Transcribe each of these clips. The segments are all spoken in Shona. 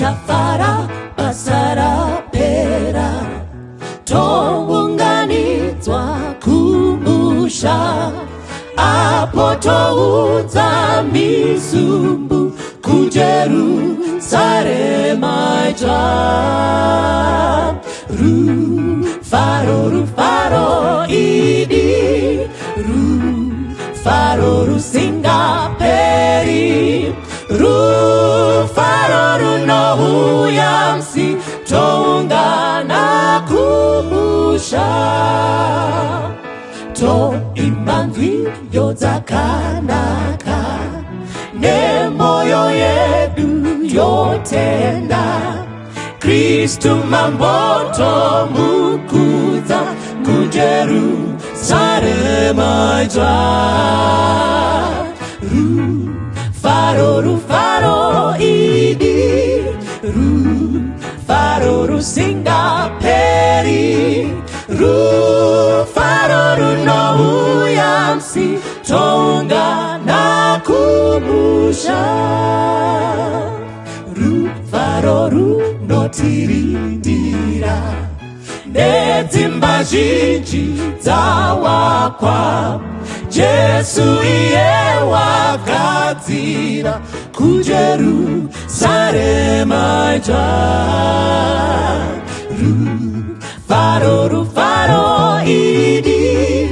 tichafara basa rapera, tounganidzwa kumusha, apo toudza misumbu kuJerusarema itsva. Rufaro, rufaro idi, rufaro rusingaperi, rufaro runouya musi toungana kumusha, toimba nziyo dzakanaka nemoyo yedu yotenda, Kristu mamboto mukudza kuJerusarema itsva. Rufaro, rufaro idi, rufaro rusingaperi, rufaro runouya musi toungana kumusha, rufaro runotirindira nedzimba zhinji dzawakwa, Jesu iye wakadzira kuJerusarema itsva. Rufaro, rufaro idi,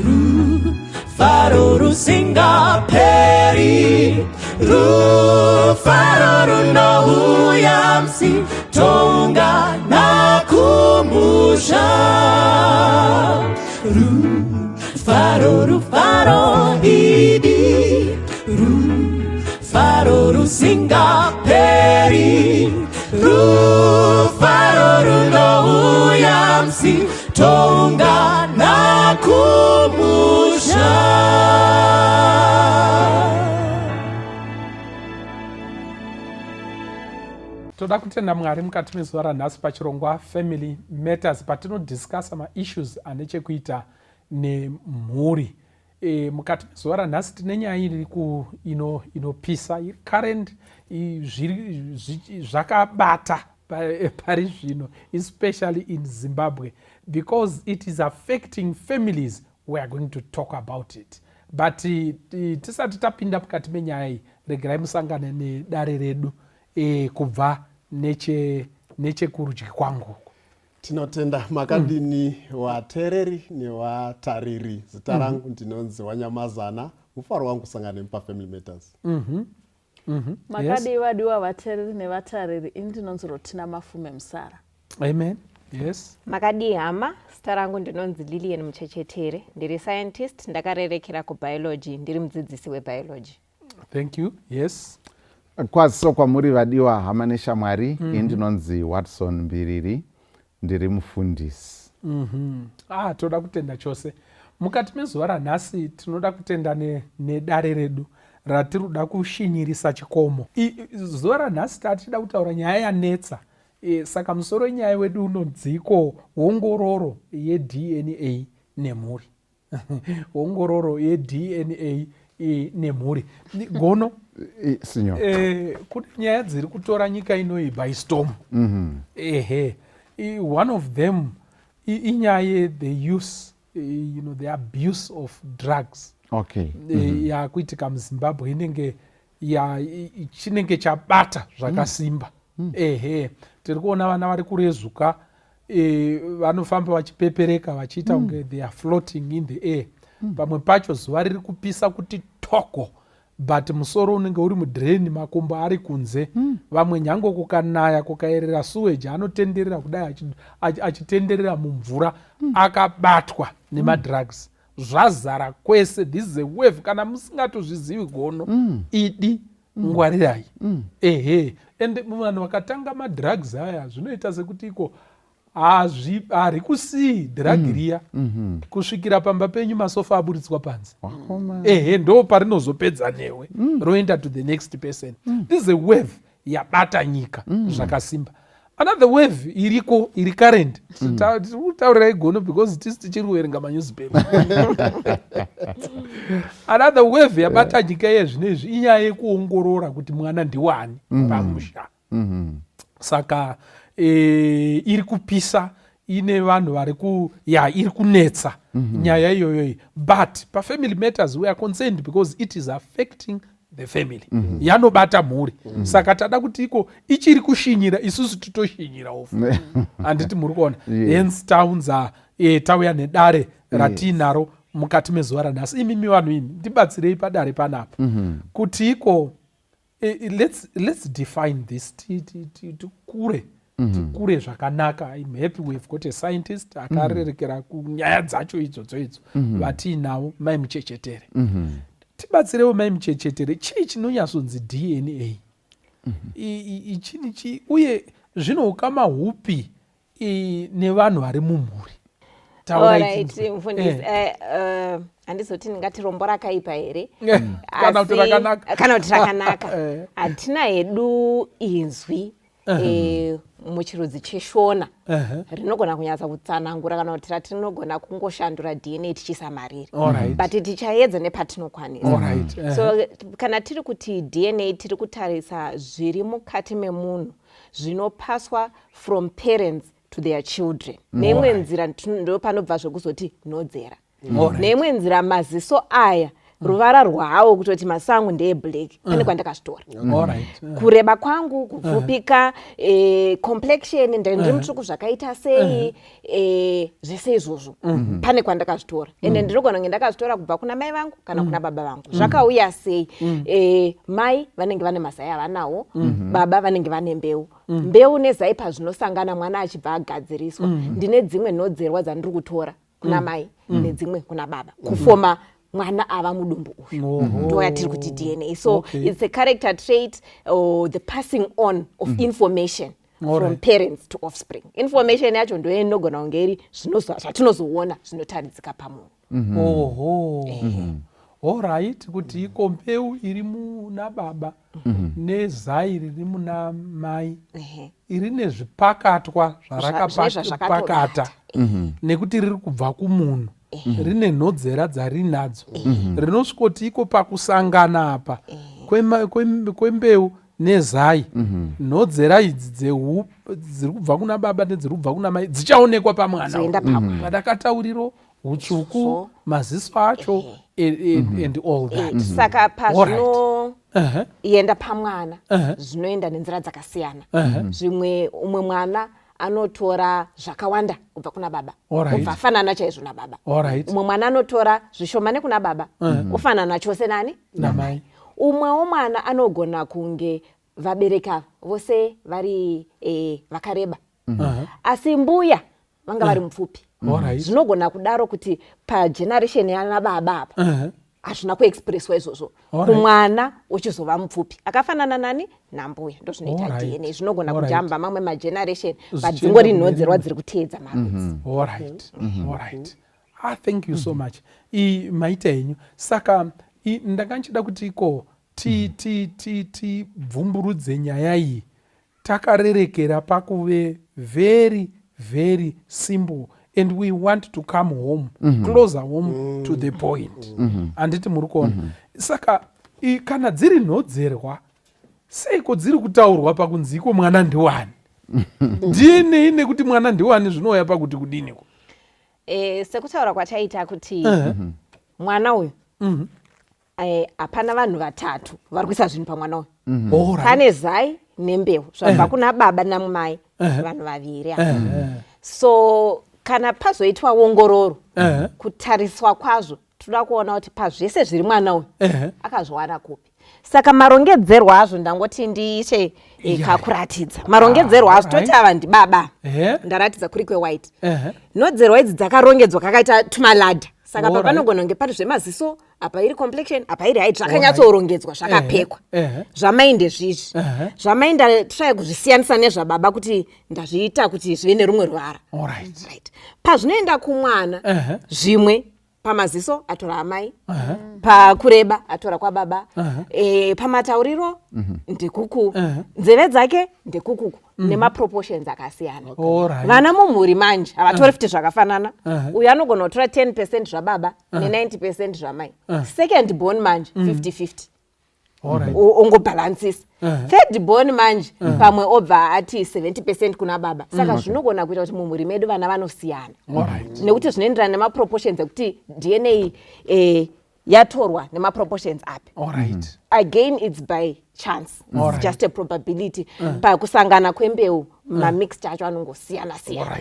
rufaro rusingaperi, rufaro runouya musi toungana kumusha, rufaro, rufaro idi, rufaro rusingaperi, rufaro runouya musi toungana kumusha. Toda kutenda Mwari mukati mezuva ranhasi pachirongwa Family Matters, patinodiscussa maissues ane chekuita nemhuri. Mukati mezuva ranhasi tine nyaya iri inopisa, iri current, zvakabata pari zvino, especially in Zimbabwe, because it is affecting families. We are going to talk about it. But tisati tapinda mukati menyaya iyi, regerai musangane nedare redu kubva nechekurudyi kwangu. Tinotenda makadini watereri newatariri. Zita rangu ndinonzi Wanyamazana. Mufaro wangu kusangana nepa Family Matters. Makadi wadiwa watereri newatariri ndinonzi Rotina Mafume Msara. Amen. Yes. Makadi hama, zita rangu ndinonzi Lilian Mchechetere. Ndiri scientist, ndakarerekera kubiology, ndiri mudzidzisi webiology. Thank you. Yes. Kwaziso kwamuri vadiwa hama neshamwari, ndinonzi Watson Mbiriri, ndiri mufundisi. Toda kutenda chose. Mukati mezuva ranhasi tinoda kutenda nedare redu ratiroda kushinyirisa chikomo. Zuva ranhasi tatida kutaura nyaya yanetsa. Saka musoro wenyaya wedu unonziko ongororo yeDNA nemhuri. Ongororo yeDNA nemhuri. Gono Signor. Kune nyaya dziri kutora nyika inoi by storm. One of them inyaya the use, the abuse of drugs. Okay. Yakuitika muZimbabwe chinenge chabata zvakasimba. Tiri kuona vana vari kurezuka, vanofamba vachipepereka vachiita kunge they are floating in the air. Pamwe pacho zuva riri kupisa kuti toko, but musoro unenge uri mudreni, makumbo ari kunze. Vamwe nyango kukanaya kukaerera sewage anotenderera kudai achitenderera mumvura, akabatwa nemadrugs. Zvazara kwese. This is a wave. Kana musingatozvizivi gono, idi ngwarirai. Ende vanhu vakatanga madrugs aya zvinoita sekuti iko hari kusii drug riya kusvikira pamba penyu masofa aburitswa panze. Ndo parinozopedza newe roenda to the next person. This is a wave yabata nyika zvakasimba. Another wave iriko iri current. Taurirai gono because tisi tichiri kuverenga manewspaper. Another wave yabata nyika yezvinezvi inyaya yekuongorora kuti mwana ndiwani pamusha. saka iri kupisa, ine vanhu vari iri kunetsa nyaya iyoyo. But pafamily matters we are concerned because it is affecting the family. Yanobata mhuri. Saka tada kuti iko ichiri kushinyira, isusu titoshinyira ofu. Handiti muri kuona. Hence taunza tauya nedare ratinaro mukati mezuva ranhasi. Imimi vanhu imi ndibatsirei padare panapa. Kuti iko let's define this. Tikure zvakanaka. I'm happy we've got a scientist akarerekera kunyaya dzacho idzodzo vatinavo mai muchechetere. Tibatsirewo mai muchechetere, chii chinonyatsonzi DNA? Ichini uye zvinoukama hupi nevanhu vari mumhuri? Alright, mufundisi. Handizoti ndingati rombo rakaipa here? Kana kuti rakanaka. Kana kuti rakanaka. Hatina hedu inzwi muchirudzi cheshona rinogona kunyatsa kutsanangura kana kuti ratinogona kungoshandura DNA tichisamariri, but tichaedza nepatinokwanisa. So kana tiri kuti DNA tiri kutarisa zviri mukati memunhu zvinopaswa from parents to their children. Neimwe nzira ndo panobva zvekuzoti nodzera. Neimwe nzira maziso aya ruvara rwawo kutoti masangu ndeye black pane kwandakazvitora. Kureba kwangu, kupfupika, complexion, ndiri mutsvuku zvakaita sei, zvese izvozvo pane kwandakazvitora. Ende ndirogona kunge ndakazvitora kubva kuna mai vangu kana kuna baba vangu. Zvakauya sei? Mai vanenge vane mazai avanawo, baba vanenge vane mbeu. Mbeu nezai pazvinosangana mwana achibva agadziriswa. Ndine dzimwe nodzerwa dzandiri kutora kuna mai nedzimwe kuna baba kufoma mwana ava mudumbu uyu. Ndo yatiri kuti DNA. So it's a character trait or the passing on of information from parents to offspring. Information yacho ndo inogona kunge iri zvatinozoona zvinotaridzika pamunhu. Alright, kuti iko mbeu iri muna baba nezai riri muna mai iri nezvipakatwa zvarakapakata nekuti riri kubva kumunhu. Rine nhodzera dzarinadzo. Rinosvikoti iko pakusangana apa kwembeu nezai, nhodzera idzi dziri kubva kuna baba nedziri kubva kuna mai dzichaonekwa pamwana. Padakatauriro utsvuku, maziso acho and all that. Saka pazvinoenda pamwana zvinoenda nenzira dzakasiyana. Zvimwe umwe mwana anotora zvakawanda kubva kuna baba, ufanana chaizvo nababa. Umwe mwana anotora zvishomane kuna baba, ufanana chose nani? Namai. Umwewo mwana anogona kunge vabereka vose vari vakareba, asi mbuya vanga vari mupfupi. Zvinogona kudaro kuti pageneration yana baba apa hazvina kuexpresswa izvozvo, kumwana uchizova mupfupi akafanana nani? Nambuya. Ndo zvinoita DNA. Zvinogona kujamba mamwe mageneration but dzingori nhodzerwa dziri kuteedza marudzi. Thank you so much. Maita henyu. Saka ndakanchida kuti iko tibvumburudze nyaya iyi takarerekera pakuve very very simple. And we want to come home, closer home to the point. Anditi muri kuona. Saka kana dziri nhodzerwa, seiko dziri kutaurwa pakunzi iko mwana ndiwani? DNA nekuti mwana ndiwani zvinouya pakuti kudiniko? Sekutaura kwataita kuti mwana uyu hapana vanhu vatatu vari kuisa zvinhu pamwana uyu. Pane zai nembeu zvabva kuna baba namai, vanhu vaviri. So kana pazoitwa ongororo kutariswa kwazvo toda kuona kuti pazvese zviri mwana uyu akazviwana kupi. Saka marongedzerwa azvo ndangoti ndiite kakuratidza. Marongedzerwa azvo toti ava ndibaba, ndaratidza kuri kwewhite. Nhodzerwa idzi dzakarongedzwa kakaita tumaladha. Saka papanogona kunge pari zvemaziso, apa iri complexion, apa iri height, zvakanyatsorongedzwa zvakapekwa. Zvamai ndezvizvi. Zvamai ndatry kuzvisiyanisa nezvababa kuti ndazviita kuti zvive nerumwe ruvara. Pazvinoenda kumwana, zvimwe pamaziso atora amai, pakureba atora kwababa, pamatauriro ndekuku, nzeve dzake ndekukuku, nemaproportions akasiyana. Vana mumhuri manje havatori futi zvakafanana. Uyu anogona kutora 10% zvababa ne90% zvamai. Second born manje 50-50. ongobhalansisa. Third born manje pamwe obva ati 70% kuna baba. Saka zvinogona kuita kuti mumhuri medu vana vanosiyana. Nekuti zvinoenderana nemaproportions ekuti DNA yatorwa nemaproportions api. Again, it's by chance. It's just a probability. Pakusangana kwembeu mamixed acho anongosiyana siyana.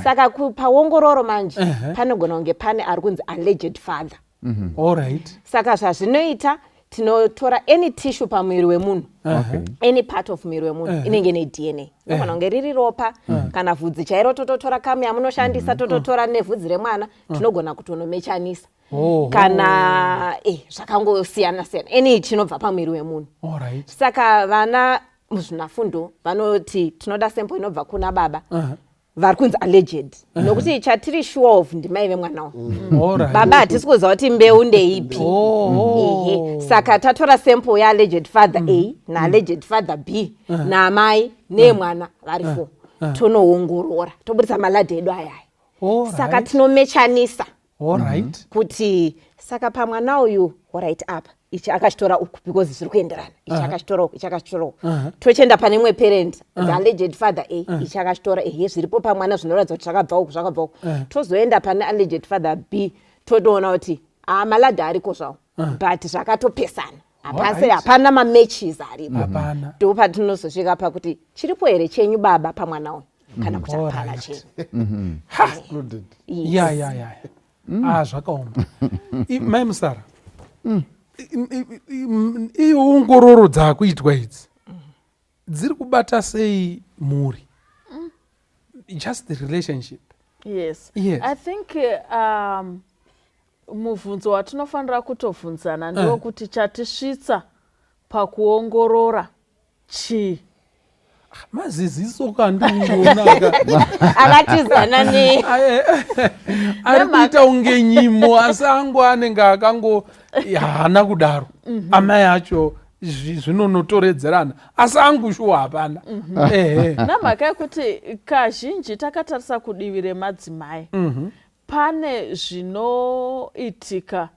Saka paongororo manje panogona kunge pane ari kunzi alleged father. Saka zvazvinoita tinotora any tissue pamwiri wemunhu, any part of mwiri wemunhu inenge neDNA. Nogona kunge riri ropa kana vhudzi chairo tototora kamu yamunoshandisa tototora nevhudzi remwana tinogona kutonomechanisa. Kana zvakangosiyana siyana any chinobva pamwiri wemunhu. Saka vana muzvinafundo vanoti tinoda sample inobva kuna baba vari kunzi alleged. Nokuti chatiri sure of ndimai vemwana baba hatisi kuziva kuti mbeu ndeipi. Saka tatora sample ya-alleged father A na-alleged father B namai nemwana vari 4 tonoongorora tobudisa maladhi edu ayayo. Saka tinomechanisa kuti saka pamwana uyu alright apa ichi akashitora uku because zviri kuenderana, ichi akashitora uku, ichi akashitora uku. Tochenda pane mwe parent the alleged father A ichi akashitora zviripo pamwana zvinoratidza kuti zvakabva uku zvakabva uku. Tozoenda pane alleged father B totoona kuti maladhi ariko zvawo but zvakatopesana. Hapana mamatches aripo. Ndipo patinozosvika pakuti chiripo here chenyu baba pamwana uyu kana kuti hapana chenyu. Zvakaoma. Mai Musara, ongororo dzakuitwa idzi dziri kubata sei mhuri? Just the relationship. Yes. I think mubvunzo watinofanira kutovhunzana ndiwo kuti chatisvitsa pakuongorora chii. Maziziso kandiunaka akatizana ne ari kuita unge nyimo asi angu anenge akango hana kudaro. Amai acho zvinonotoredzerana asi angu shuwa hapana. Namhaka yekuti kazhinji takatarisa kudivi remadzimai pane zvinoitika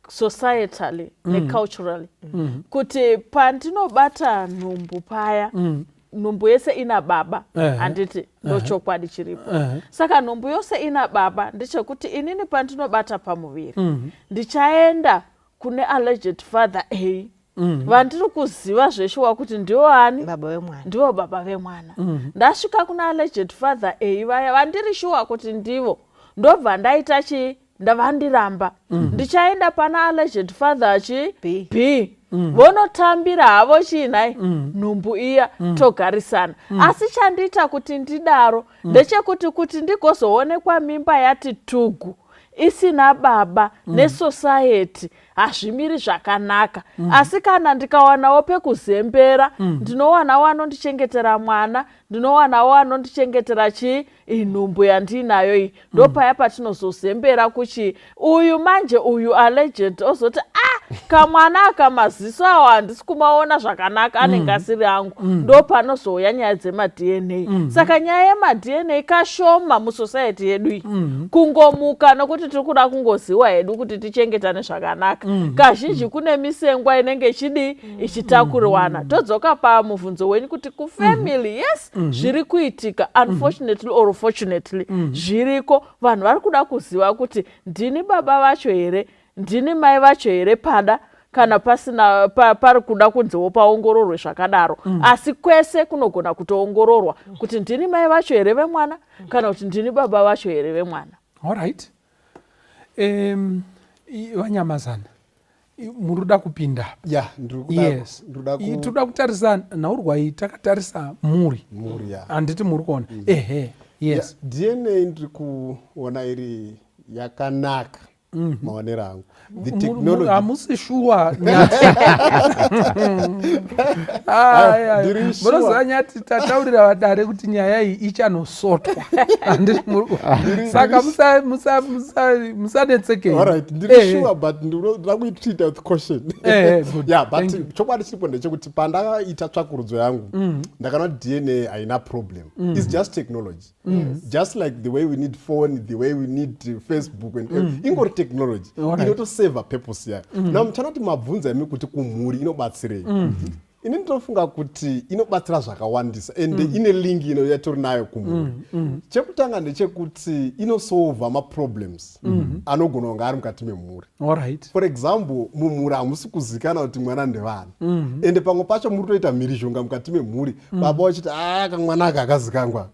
societally neculturally kuti pandinobata nhumbu paya nhumbu yese ina baba handiti ndochokwadi chiripo. Saka nhumbu yose ina baba ndechekuti inini pandinobata pamuviri ndichaenda kune alleged father A vandiri kuziva zveshuwa kuti ndiwo ani ndiwo baba vemwana. Ndasvika kuna alleged father A vaya vandiri shuwa kuti ndivo ndobva ndaita chii ndavandiramba. Ndichaenda pana alleged father B vonotambira havo chiinai nhumbu iya togarisana. Asi chandiita kuti ndidaro ndechekuti ndigozoonekwa mimba yati tugu isina baba nesociety hazvimiri zvakanaka. Asi kana ndikawanawo pekuzembera ndinowanawo anondichengetera mwana, ndinowanawo anondichengetera chii nhumbu yandinayo iyi. Ndopaya patinozozembera kuchii uyu manje uyu alleged ozoti kamwana akamaziso awo handisi kumaona zvakanaka anenge asiri angu. Ndopanozouya nyaya dzemaDNA. Saka nyaya yemadNA kashoma musociety yedu iyi. Kungomuka nokuti tiri kuda kungoziwa hedu kuti tichengetane zvakanaka. Kazhinji kune misengwa inenge ichitakurirwana. Todzoka pamubvunzo wenyu kuti kufamily yes zviri kuitika unfortunately or fortunately zviriko. Vanhu vari kuda kuziva kuti ndini baba vacho here, ndini mai vacho here pada kana pasina pari kuda kunzewo paongororwe zvakadaro. Asi kwese kunogona kutoongororwa kuti ndini mai vacho here vemwana kana kuti ndini baba vacho here vemwana. Alright. Vanyamazana muruda kupinda. Yes. Toda kutarisa nhaurwa takatarisa mhuri. Handiti muri kuona. Yes. DNA ndiri kuona iri yakanaka maonero angu. The technology hamusi shuwa munoziva nyati tataurira vadare kuti nyaya iyi ichanosotwa. Saka musanetsekei. Alright, ndiri sure but ndinoda kuitreat with caution. But chokwadi chiripo ndechekuti pandakaita tsvakurudzo yangu ndakaona DNA haina problem. It's just technology. Just like the way we need phone, the way we need Facebook and ingori technology Alright. inotoseva purpose yayo. Now muchanoti mabvunza imi kuti kumhuri inobatsirei. Ini ndinofunga kuti inobatsira zvakawandisa ende ine link yatori nayo kumhuri. Chekutanga ndechekuti inosolva maproblems anogona kunge ari mukati memhuri. Alright. For example, mumhuri hamusi kuzikana kuti mwana ndevana. Ende pamwe pacho muri toita mhirizhonga mukati memhuri. Baba wachiti kamwana aka akazikangwa.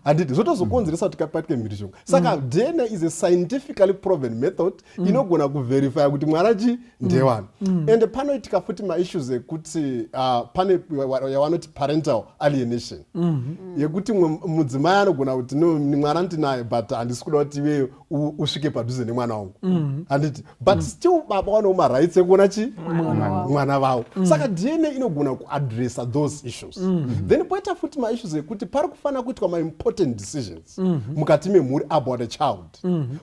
Handiti zvotozokonzeresa kuti kapatike mhirizhonga. Saka DNA is a scientifically proven method inogona kuverify kuti mwana chi ndevana. Ende panoitika futi maissues ekuti pane yavanoti parental alienation. Yekuti mudzimai anogona kuti no mwana ndinaye but handisi kuda kuti iweyo usvike padhuze nemwana wangu. Handiti but still baba vano marights ekuona chi mwana vavo. Saka DNA inogona kuaddressa those issues. Then poita futi maissues ekuti pari kufanira kuitwa maimportant decisions mukati memhuri about a child.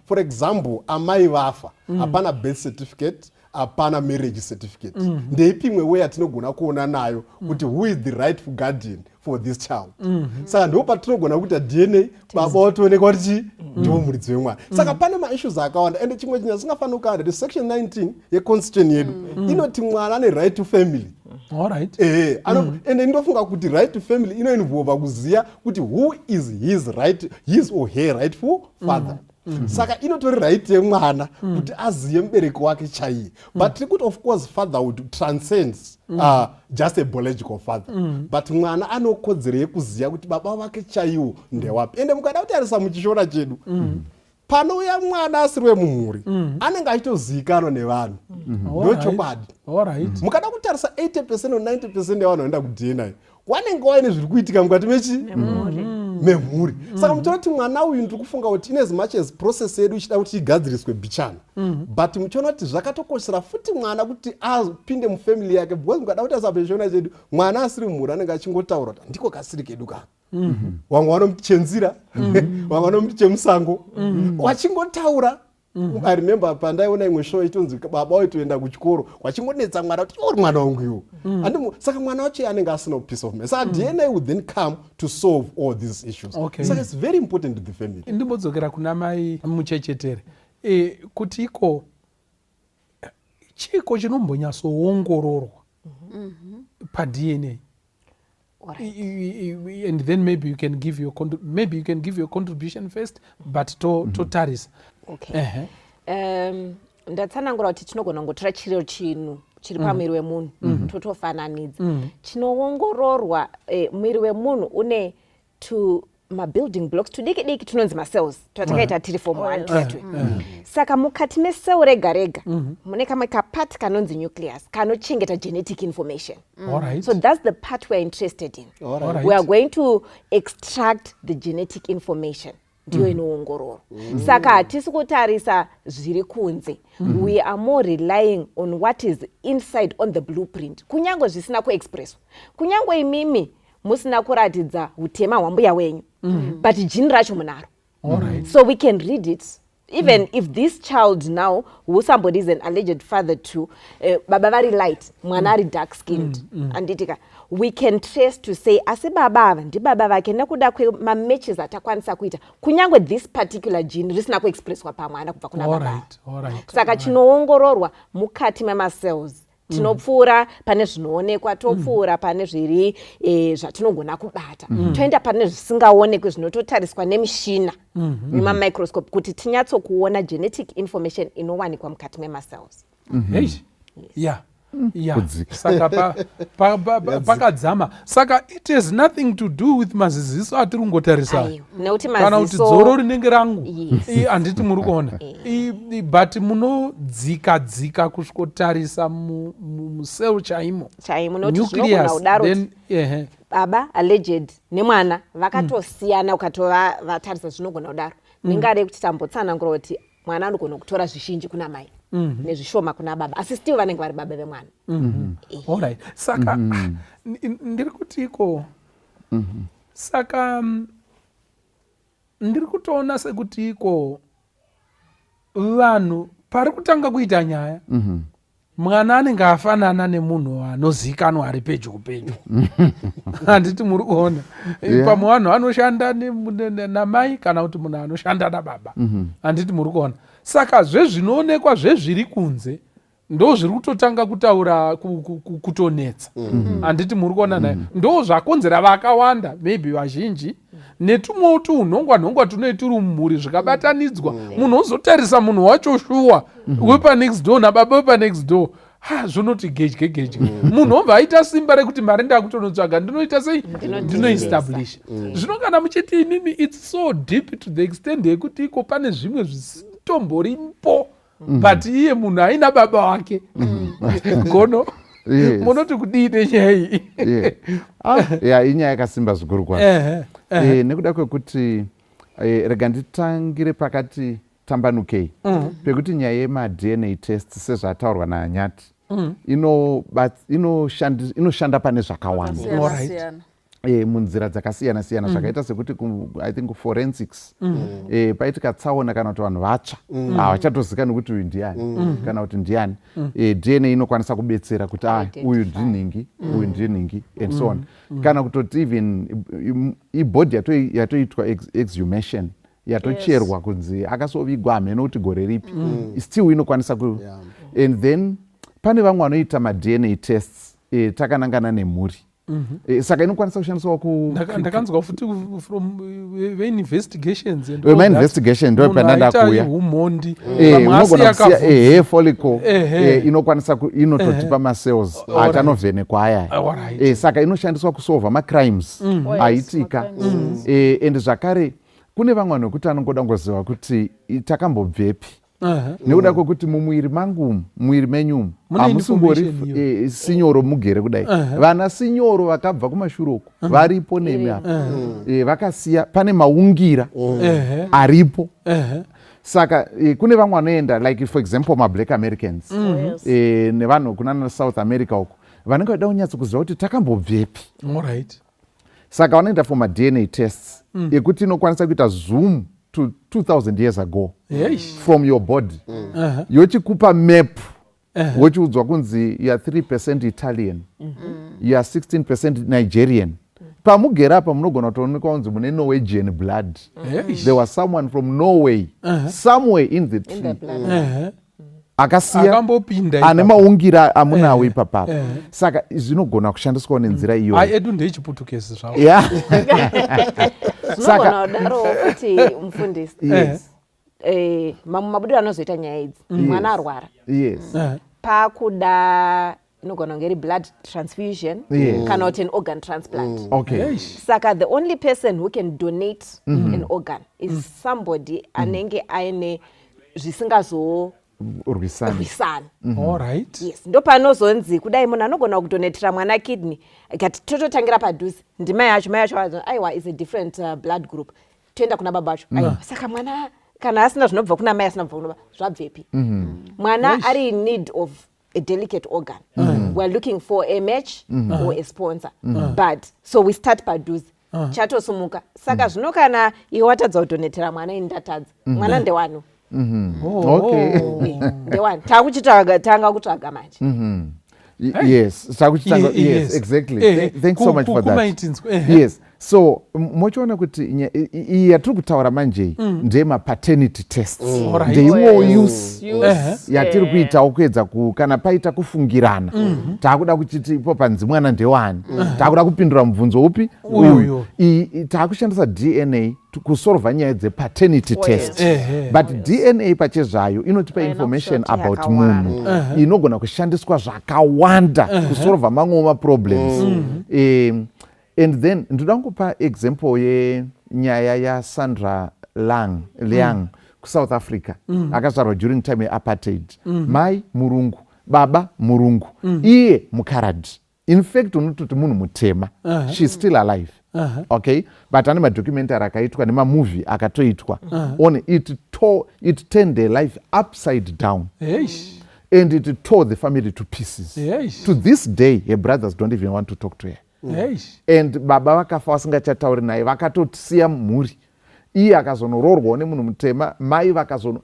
For example, amai vafa hapana birth certificate, hapana marriage certificate. Ndeipi imwe way yatinogona kuona nayo kuti who is the rightful guardian for this child. Saka ndo patinogona kuita DNA baba watoonekwa kuti ndiwo muridzi wemwana. Saka pane maissues akawanda ende chimwe chinhu chisingafanira kukanda section 19 yeconstitution yedu inoti mwana ane right to family. Alright. Ende ndofunga kuti right to family inoinvolva kuziya kuti who is his or her rightful father. Saka inotori right yemwana kuti aziye mubereki wake chaiye. But tikuti of course fatherhood transcends just a biological father. But mwana anokodzero yekuziya kuti baba vake chaiwo ndewapi. Ende mukada kutarisa muchishona chedu panouya mwana asiri wemumhuri anenge achitozivikanwa nevanhu. Ndochokwadi. Mukada kutarisa 80% or 90% yevanhu vanoenda kudna wanenge waine zviri kuitika mukati mechi memhuri. Saka muchonoti mwana uyu ndiri kufunga kuti in as much as process yedu ichida kuti igadziriswe bichana, but muchiona kuti zvakatokoshera futi mwana kuti apinde mufamily yake, because mukada kuti asapeshona chedu mwana asiri mumhuri anenge achingotaura kuti ndiko kasiri kedu kaka. Wamwe vanomuti chenzira, wamwe vanomuti chemusango, wachingotaura. I remember pandaiona imwe show itonzi baba waitoenda kuchikoro wachingonetsa mwana kuti uri mwana wangu iwo. Saka mwana wacho anenge asina peace of mind. Saka DNA would then come to solve all these issues. Saka it's very important to the family. Ndimbodzokera kuna mai muchechetere kuti iko chiko chinombonyatsoongororwa padNA. And then maybe you can give your contribution first, but to tarisa. Okay. Ndatsanangura kuti tinogona kungotora chiro chinhu chiri pamwiri wemunhu totofananidza. Chinoongororwa mwiri wemunhu une mabuilding blocks tudiki diki tunonzi macells twatakaita tiri form 1 saka mukati mesel rega rega mune kamwe kapart kanonzi nucleus kanochengeta genetic information. So that's the part we're interested in. We are going to extract the genetic information. Ndiyo inoongororwa. Saka hatisi kutarisa zviri kunze. We are more relying on what is inside on the blueprint. Kunyange zvisina kuexpresswa. Kunyange imimi musina kuratidza utema hwambuya wenyu. But jini racho munaro. So we can read it. Even if this child now, who somebody is an alleged father to, baba very light, mwana ari dark skinned, anditika, we can trace to say, ase baba ndi baba vake nekuda kwe matches atakwanisa kuita. Kunyange this particular gene risina kuexpresswa pa mwana kubva kuna baba. Saka chinoongororwa mukati mema cells. Tinopfuura pane zvinoonekwa, topfuura pane zviri zvatinogona kubata. Toenda pane zvisingaonekwi zvinototariswa nemishina nema microscope kuti tinyatsokuona genetic information inowanikwa mukati mema cells. Saka pakadzama. Saka it has nothing to do with maziziso atiri kungotarisa. Kana kuti dzoro rinenge rangu handiti muri kuona. But munodzika kusvikotarisa musel chaimo. Nucleus. Then baba alleged nemwana vakatosiyana ukatova vatarisa zvinogona kudaro. Ningade kuti tambotsanangura kuti mwana anogona kutora zvizhinji kuna mai. Nezvishoma kuna baba. Asi still vanenge vari baba vemwana. Alright. Saka ndiri kuti iko saka ndiri kutoona sekuti iko vanhu pari kutanga kuita nyaya. Mwana anenge afanana nemunhu anozikanwa ari pedyo pedyo. Handiti muri kuona. Pamwe vanhu anoshanda namai kana kuti munhu anoshanda nababa. Handiti muri kuona. saka zvezvinoonekwa zvezviri kunze ndo zviri kutotanga kutaura kutonetsa. Handiti muri kuona nayo ndo zvakonzera vakawanda maybe vazhinji netumwewo tunhongwa tunoi turi mumhuri zvikabatanidzwa. Munhu ozotarisa munhu wacho shuwa wepanext door nababa wepanext door zvonoti gedye. Munhu obva aita simba rekuti mari ndakutonotsvaga ndinoita sei ndinoestablish. Zvino kana muchiti inini it's so deep to the extent yekuti iko pane zvimwe zvisitomborimpo but iye munhu aina baba wake gono munoti kudii nenyaya iyi? Inyaya yakasimba zvikuru kwazvo. Nekuda kwekuti rega nditangire pakati tambanukei pekuti nyaya yema-DNA test sezvataurwa naanyati inoshanda pane zvakawanda munzira dzakasiyana-siyana zvakaita sekuti I think forensics paitika tsaona kana kuti vanhu vatsva havachatozikani kuti uyu ndiani kana kuti ndiani. DNA inokwanisa kubetsera kuti uyu ndinhingi uyu ndinhingi and so on. Kana kutoti even ibhodhi yatoitwa exhumation yatocherwa kunzi akasovigwa hameno kuti gore ripi still inokwanisa and then pane vamwe vanoita ma-DNA tests takanangana nemhuri. Saka inokwanisa kushandiswa ndakanzwa futi from investigations ndo pandanda kuya umondi follicle inokwanisa inototipa ma-cells atanovhenekwa aya. Saka inoshandiswa kusolva ma-crimes aitika. And zvakare kune vamwe vanhu vekuti anongoda ngoziva kuti takambobvepi nekuda kwekuti mumwiri mangu mwiri menyu hamusimbori sinyoro mugere kudai. Vana sinyoro vakabva kumashure uko varipo nemi apa vakasiya pane maungira aripo. Saka kune vamwe vanoenda like for example ma-black Americans nevanhu kunana South America uko vanenge vada kunyatsa kuziva kuti takambobvepi. Saka vanoenda for ma-DNA tests ekuti inokwanisa kuita zoom to 2000 years ago from your body yochikupa map wochiudzwa kunzi you are 3% Italian you are 16% Nigerian. Pamugera apa munogona kutoonekwa kunzi mune Norwegian blood. There was someone from Norway somewhere in the blood akasiya ane maungira amunawo ipapapa. Saka zvinogona kushandiswa nenzira iyoyo. Edu ndeichiputukezi zvavo. Zvinogona kudaro kuti mufundisi mamwe mabudiro anozoita nyaya idzi mwana arwara pakuda inogona kunge iri blood transfusion kana kuti an organ transplant. Saka the only person who can donate an organ is somebody anenge aine zvisingazo rwisana. Yes, ndo panozonzi kudai munhu anogona kudonetera mwana kidney ikati tototangira padhuze ndimai yacho aiwa is a different blood group toenda kuna baba vacho aiwa. Saka mwana kana asina zvinobva kuna mai asina kubva kuna zvabvepi mwana ari in need of a delicate organ we're looking for a match or a sponsor but so we start padhuze chatosumuka. Saka zvino kana iwe watadza kudonetera mwana ini ndatadza mwana ndewano ndewani tanga kutsvaga manje. Yes, exactly. Thanks so much for that. Yes, so mochiona kuti yatiri kutaura manje ndema-paternity tests ndeimwewo use yatiri kuitawo kuedza kana paita kufungirana taakuda kuchiti ipo panzi mwana ndewani taakuda kupindura mubvunzo upi uyu taakushandisa DNA kusolva nyaya dze-paternity test. But DNA pachezvayo inotipa information about munhu inogona kushandiswa zvakawanda kusolva mamwe ma-problems. And then ndoda kupa example yenyaya yaSandra Liang kuSouth Africa akazvarwa during time yeapartheid. Mai murungu baba murungu iye mukaradi. In fact unototi munhu mutema she's still alive. Okay, but ane madocumentary akaitwa nemamovie akatoitwa on it turned their life upside down and it tore the family to pieces. To this day her brothers don't even want to talk to her. And baba vakafa vasingachatauri naye vakatosiya mhuri iye akazonororwawo nemunhu mutema mai vakazono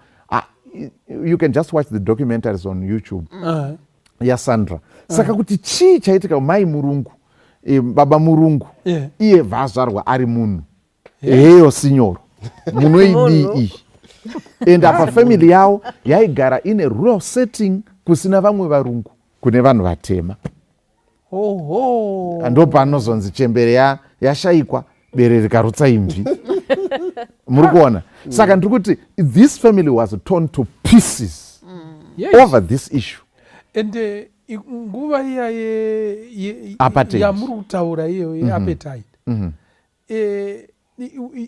you can just watch the documentaries on YouTube yaSandra. Saka kuti chii chaitika mai murungu baba murungu iye vazvarwa ari munhu heyo sinyoro munoidii and apa family yavo yaigara ine rural setting kusina vamwe varungu kune vanhu vatema. Ndo panozonzi chembere yashayikwa bere rikarutsa imvi. Muri kuona? Saka ndiri kuti this family was torn to pieces over this issue. And nguva iya yamuri kutaura iyo yeappetite,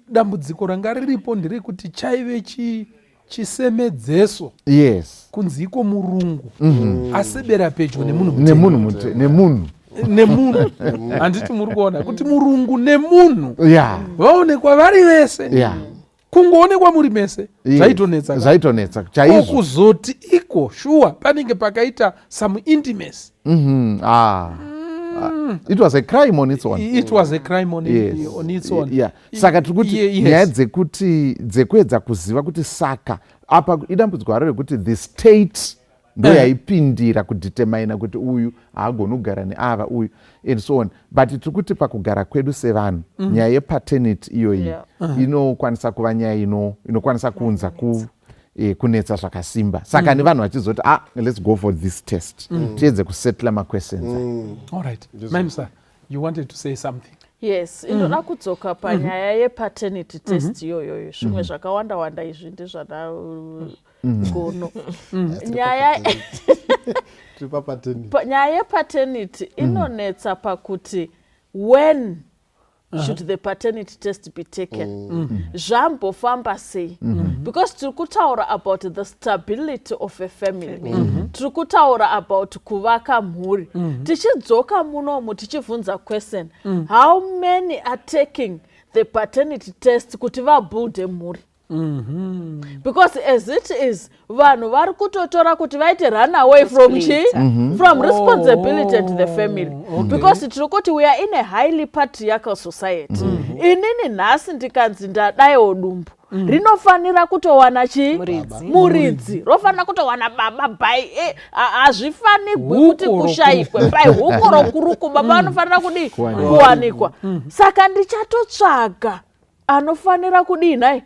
dambudziko ranga riripo nderekuti chaive chisemedzeso kunzi iko murungu asebera pedyo nemunhu handiti muri kuona kuti murungu nemunhu vaonekwa vari vese, kungoonekwa muri mese zvaitonetsa chaizvo. Kuzoti iko shuwa panenge pakaita some intimacy. It was a crime on its own. It was a crime on its own. Saka tiri kuti nyaya dzekuedza kuziva kuti saka apa idambudziko raro rekuti the state ndo yaipindira kudetermina kuti uyu haagoni kugara neava uyu and so on. But tiri kuti pakugara kwedu sevanhu nyaya yepaternity iyoyi inokwanisa kuva nyaya inokwanisa kuunza kunetsa zvakasimba. Saka nevanhu vachizoti let's go for this test tiedze kusettle maquestions. All right. Mamsa, you wanted to say something? Yes, inoda kudzoka panyaya yepaternity test iyoyoyo. Zvimwe zvakawanda izvi ndizvada gono. Nyaya yepaternity inonetsa pakuti when should the paternity test be taken. Zvambofamba sei? Because tiri kutaura about the stability of a family. Tiri kutaura about kuvaka mhuri. Tichidzoka munomu tichibvunza question, how many are taking the paternity test kuti vabuilde mhuri? Because as it is, vanhu vari kutotora kuti vaite run away from responsibility to the family. Because tiri kuti we are in a highly patriarchal society. Inini nhasi ndikanzi ndadaiwo dumbu rinofanira kutowana muridzi, rofanira kutowana baba bai, hazvifanirwi kuti kushayikwe bai huko rokuruku, baba vanofanira kudii kuwanikwa. Saka ndichatotsvaga anofanira kudinai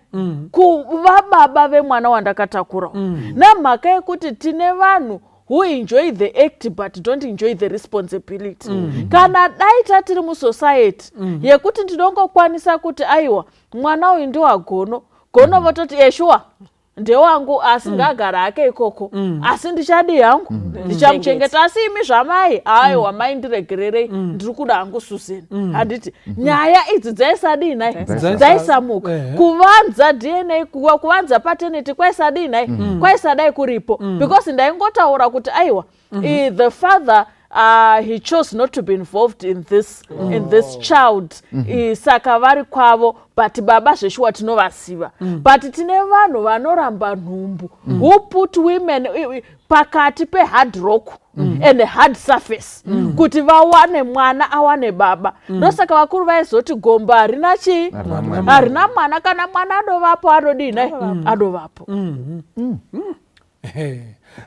kuva baba vemwana wandakatakura. Namhaka yekuti tine vanhu who enjoy the act but don't enjoy the responsibility. Kana dai tatiri musociety yekuti ndinongokwanisa kuti aiwa mwana uyu ndiwagono vototi yeshua ndewangu asi ngagara hake ikoko, asi ndichadi yangu ndichamuchengeta, asi imi zvamai aiwa mai ndiregererei ndiri kuda hangu Suzeni. Handiti nyaya idzi dzaisadinai dzaisamuka. Kuvanza DNA kuvanza paternity kwaisadinai kwaisadai kuripo. Because ndaingotaura kuti aiwa the father he chose not to be involved in this child. Saka vari kwavo, but baba zveshuwa tinovasiva. But tine vanhu vanoramba nhumbu who put women pakati pe hard rock and hard surface kuti vawane mwana awane baba. Ndosaka vakuru vaizoti gomba harina chii, harina mwana. Kana mwana adovapo adodinai adovapo.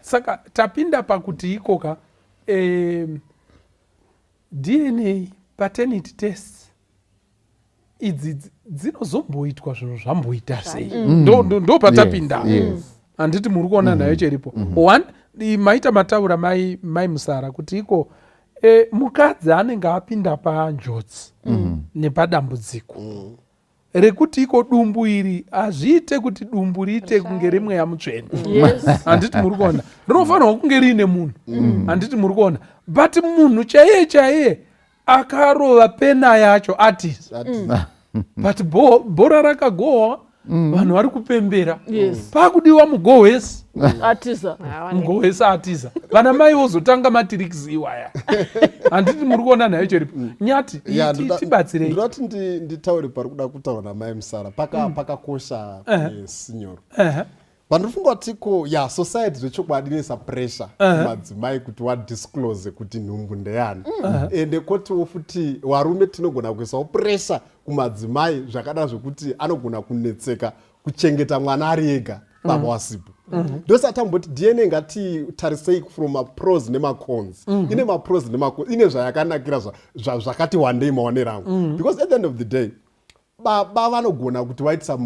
Saka tapinda pakuti ikoka DNA paternity test idzi dzinozomboitwa zvinhu zvamboita sei? Ndo patapinda. Handiti muri kuona nayo cheripo. One, maita mataura mai Musara kuti iko mukadzi anenge apinda panjodzi nepadambudziko rekuti iko dumbu iri hazviite kuti dumbu riite kunge rimwe yamutsvene. Handiti muri kuona rinofanirwa kunge riine munhu. Handiti muri kuona, but munhu chaiye akarova pena yacho atiza. But bhora rakagohwa vanhu vari kupembera pakudiwa mugohwesi atiza. Vana mai vozotanga matirikisi iwaya. Handiti muri kuona nayo cheripo. Nyati tibatsirei. Ndinoti nditaure pari kuda kutaura namai Musara pakakosha sinyoro. Pandinofunga kutiko society zvechokwadi inoisa pressure kumadzimai kuti wadisclose kuti nhumbu ndeyani. Ende kotiwo futi varume tinogona kuisawo pressure kumadzimai zvakada zvokuti anogona kunetseka kuchengeta mwana ari ega baba wasipo. Ndosa tamboti DNA ngatitarisei from pros nemacons. Ine mapros nemacons, ine zvayakanakira zvakati wandei maonero angu. Because at the end of the day baba vanogona kuti waitisa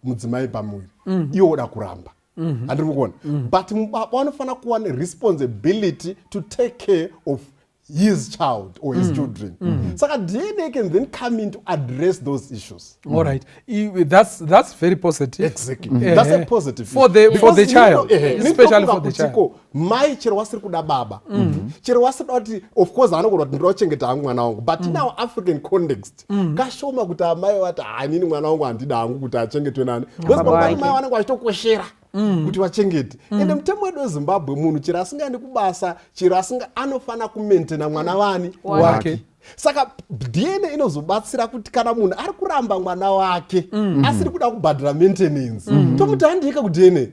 mudzimai pamuviri iwo oda kuramba handiri mukuona but mubaba vanofanira kuva neresponsibility to take care of his child or his children. Saka DNA can then come in to address those issues. All right. That's very positive. Exactly. That's a positive for the child, especially for the child. Mai chero wasiri kuda baba. Chero wasiri kuti of course anogona kuti ndochengeta hangu mwana wangu but in our African context kashoma kuti amai vati hanini mwana wangu handida hangu kuti achengetwe nani. Because mai vanenge vachitokoshera kuti vachengete ende mutemo wedu weZimbabwe munhu chero asingaendi kubasa chero anofanira kumaintaina mwana wani wake. Saka DNA inozobatsira kuti kana munhu ari kuramba mwana wake asiri kuda kubhadhira maintenance tomuti handika kudNA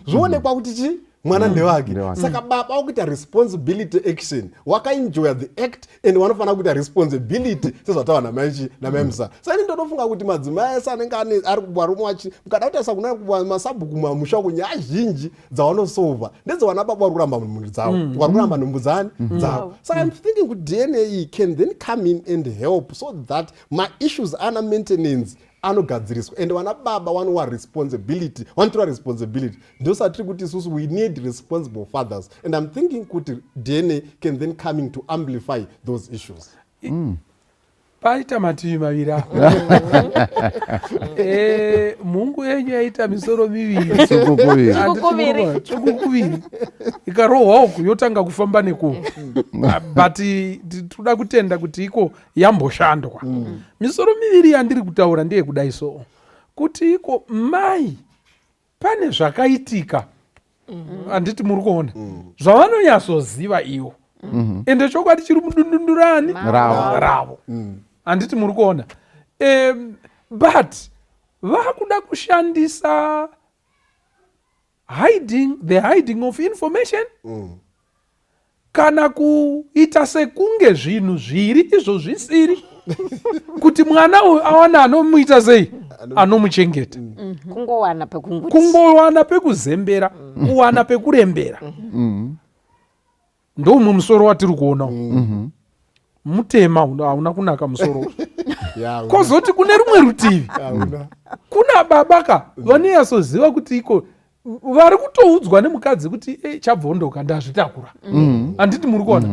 zvoonekwa kuti chi mwana ndewake. Saka baba wakuita responsibility action wakaenjoya the act and vanofanira kuita responsibility sezvataura namai musa. Saka ini ndotofunga kuti madzimai ese anenge ari varume vachi mukada kutarisa kuna masabhuku mamusha kunyaya zhinji dzavanosova ndedzavana baba vari kuramba mhuri dzavo vari kuramba nhumbu dzavo. Saka I'm thinking kuti DNA can then come in and help so that my issues ana maintenance anogadziriswa and vana baba vanowa responsibility vanotora responsibility ndosatiri kuti isusu we need responsible fathers and I'm thinking kuti DNA can then coming to amplify those issues. Paita mativi maviri apo mungu yenyu yaita misoro miviri tsvukukuviri ikarohwa uku yotanga kufamba nekuo but toda kutenda kuti iko yamboshandwa. Misoro miviri yandiri kutaura ndeye kudai so kuti iko mai pane zvakaitika handiti muri kuona zvavanonyatsoziva ivo ende chokwadi chiri mudundundurani ravo handiti muri kuona but vakuda kushandisa the hiding of information kana kuita sekunge zvinhu zviri izvo zvisiri kuti mwana uyu awana anomuita sei anomuchengeta kungowana pekuzembera kuwana pekurembera ndoumwe musoro watiri kuona mutema hauna kunaka musoro kozoti kune rumwe rutivi kuna babaka vanonyatsoziva kuti iko vari kutoudzwa nemukadzi kuti chabvondoka ndazvitakura handiti muri kuona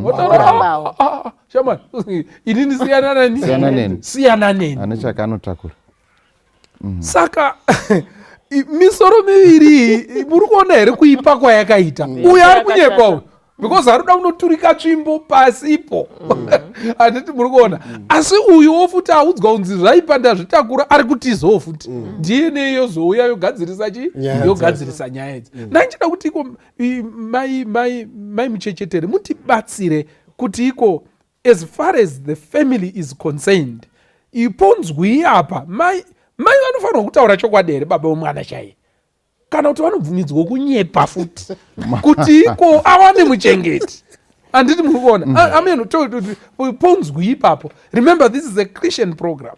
shamani inini siyana neni ane chakanotakura. Saka misoro miviri muri kuona here kuipa kwayakaita uyo ari kunyepa uyu because haruda kunoturika tsvimbo pasipo handiti muri kuona asi uyu futi audzwa kunzi zvaipa ndazvitakura ari kutizowo futi DNA yozouya yogadzirisa nyaya idzi. Ndanchida kuti iko mai muchechetere mutibatsire kuti iko as far as the family is concerned iponzwi apa mai vanofanirwa kutaura chokwadi here baba vomwana chaiye kana kuti vanobvumidzwa kunyepa futi kuti iko awane muchengeti handiti muri kuona. Amen ponzwi ipapo. Remember this is a Christian program.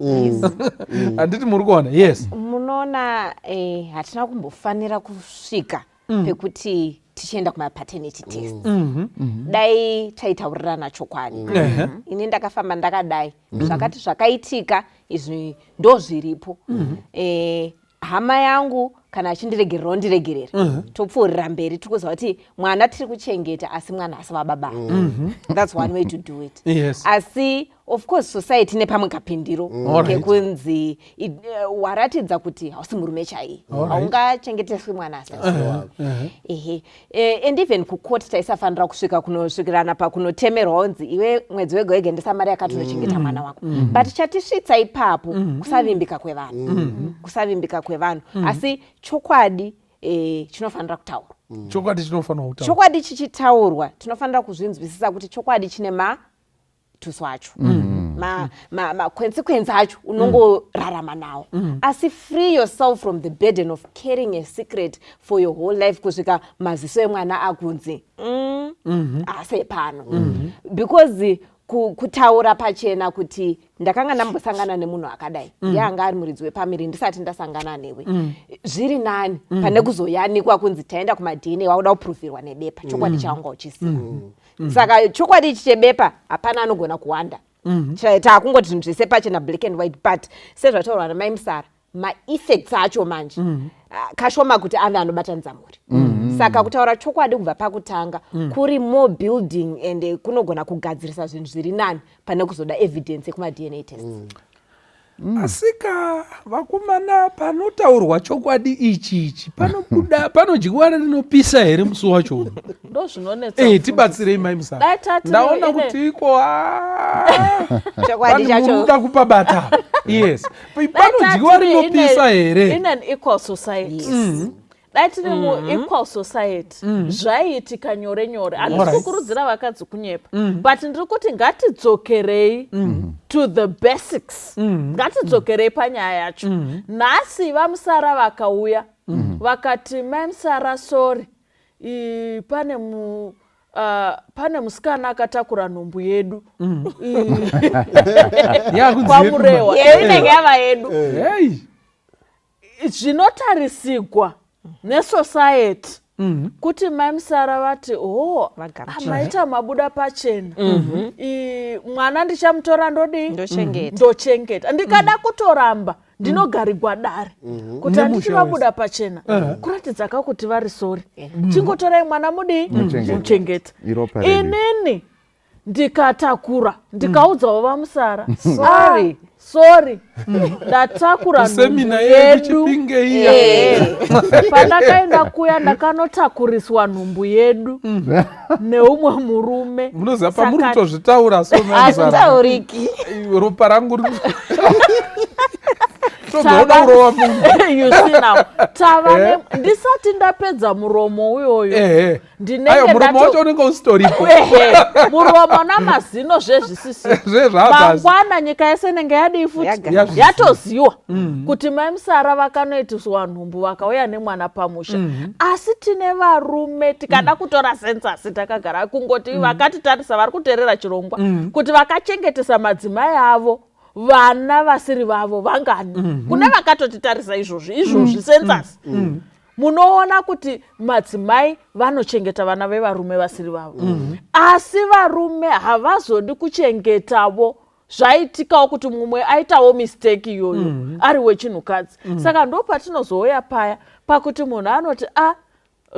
Handiti muri kuona. Yes munoona hatina kumbofanira kusvika pekuti tichienda kumapaternity test dai taitaurirana chokwadi. Ini ndakafamba ndakadai zvakati zvakaitika izvi ndo zviripo hama yangu kana achindiregererawo ndiregerere topfuurira mberi tikuziva kuti mwana tiri kuchengeta asi mwana asava baba. That's one way to do it. Yes. Asi of course society nepamwe kapindiro kekunzi waratidza kuti hausi murume chaiye haungachengeteswi mwana asasa. And even kucourt taisafanira kusvikirana pakunotemerwa unzi iwe mwedzi wega wega ndisa mari yakatonochengeta mwana wako but chatisvitsa ipapo kusavimbika kwevanhu asi chokwadi chinofanira kutaurwa. Chokwadi chichitaurwa tinofanira kuzvinzwisisa kuti chokwadi chine matuso acho consequence acho unongorarama nawo asi free yourself from the burden of carrying a secret for your whole life kusvika maziso emwana akunzi ase pano because kutaura pachena kuti ndakanga ndambosangana nemunhu akadai yanga ari muridzi wepamiri ndisati ndasangana newe zviri nani pane kuzoyanikwa kunzi taenda kumadna wakuda kupruvhirwa nebepa chokwadi chaunga uchisiya saka chokwadi ichi chebepa hapana anogona kuwanda takungoti zvinhu zvese pachena black and white, but sezvataurwa namai Musara, maeffects acho manje kashoma kuti ave anobatanidza mhuri. Saka kutaura chokwadi kubva pakutanga kuri more building and kunogona kugadzirisa zvinhu zviri nani pane kuzoda evidence yekuma-DNA tests. Asika vakomana panotaurwa chokwadi ichi panodyiwa rinopisa here musi wacho. Ndo zvinonetsa. Tibatsirei mai Musara. Ndaona kuti iko chokwadi chacho munoda kupa bata. Yes. Panodyiwa rinopisa here. In an equal society. Dai tiri mu-equal society zvaiitika nyore nyore. Handisi kukurudzira vakadzi kunyepa, but ndiri kuti ngatidzokerei to the basics. Ngatidzokerei panyaya yacho. Nhasi vaMusara vakauya vakati mai Musara sorry, pane musikana akatakura nhumbu yedu kwamurewa inenge yava yedu. Zvinotarisirwa nesociety kuti mai Musara vati maita mabuda pachena, mwana ndichamutora ndochengeta, ndikada kutoramba ndinogarigwa dare kuti handiti vabuda pachena, kuratidza kuti vari sori, chingotorai mwana muchengeta. Inini ndikatakura ndikaudzawo vaMusara sorry ndatakura nhumbu yedu. Pandakaenda kuya ndakanotakuriswa nhumbu yedu neumwe murume. Munoziva pamuri kutozvitaura asitauriki ropa rangu tozoda urova munhu. You see now, ndisati ndapedza muromo uyoyo muromo wacho unenge usitoripo. Muromo namazino zvezvisisi. Mangwana nyika yese nenge yadii futi yatoziwa kuti mai Musara vakanoitiswa nhumbu vakauya nemwana pamusha. Asi tine varume tikada kutora sensasi takagara kungoti vakatitarisa vari kuteerera chirongwa kuti vakachengetesa madzimai avo vana vasiri vavo vangani. Kune vakatotitarisa izvozvi sensasi. Munoona kuti madzimai vanochengeta vana vevarume vasiri vavo. Asi varume havazodi kuchengetavo. Zvaitikawo kuti mumwe aitawo mistake iyoyo ari wechinhukadzi. Saka ndo patinozouya paya pakuti munhu anoti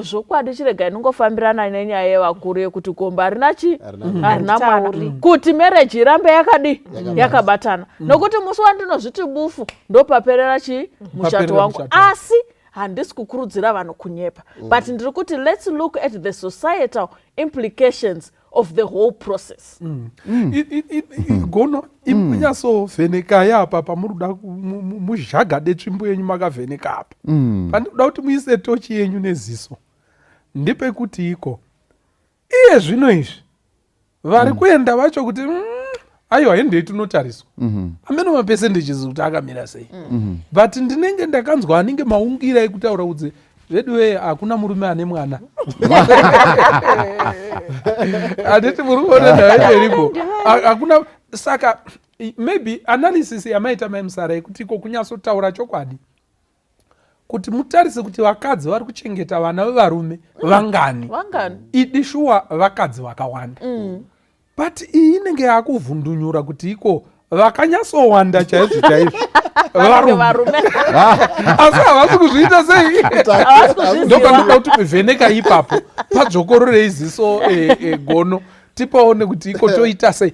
zvokwadi chirega inongofambirana nenyaya yevakuru yekuti komba harina mwana, kuti marriage irambe yakabatana. Nokuti musi wandinozviti bufu ndopaperera muchato wangu. Asi handisi kukurudzira vanhu kunyepa, but ndiri kuti let's look at the societal implications of the whole process. Gono imunyasovheneka yapa pamuruda muzhaga detsvimbo yenyu makavheneka apa. Pandikuda kuti muise tochi yenyu neziso ndepekuti iko iye zvino izvi vari kuenda vacho kuti aiwa hendei tinotariswa ameno mapercentages kuti akamira sei. But ndinenge ndakanzwa anenge maungira ekutaura kuti zvedu hakuna murume ane mwana. Handiti muri kuona ndaveeripo hakuna. Saka maybe analysis yamaita mai Musara yekuti iko kunyasotaura chokwadi kuti mutarise kuti vakadzi vari kuchengeta vana vevarume vangani. Idi shuwa vakadzi vakawanda. But iyi inenge yakuvhundunyura kuti iko vakanyasowanda chaizvo varume. Asi havasi kuzviita sei. Ndopandikuda kuti mivheneka ipapo padzokororei ziso Gono tipaone kuti iko toita sei.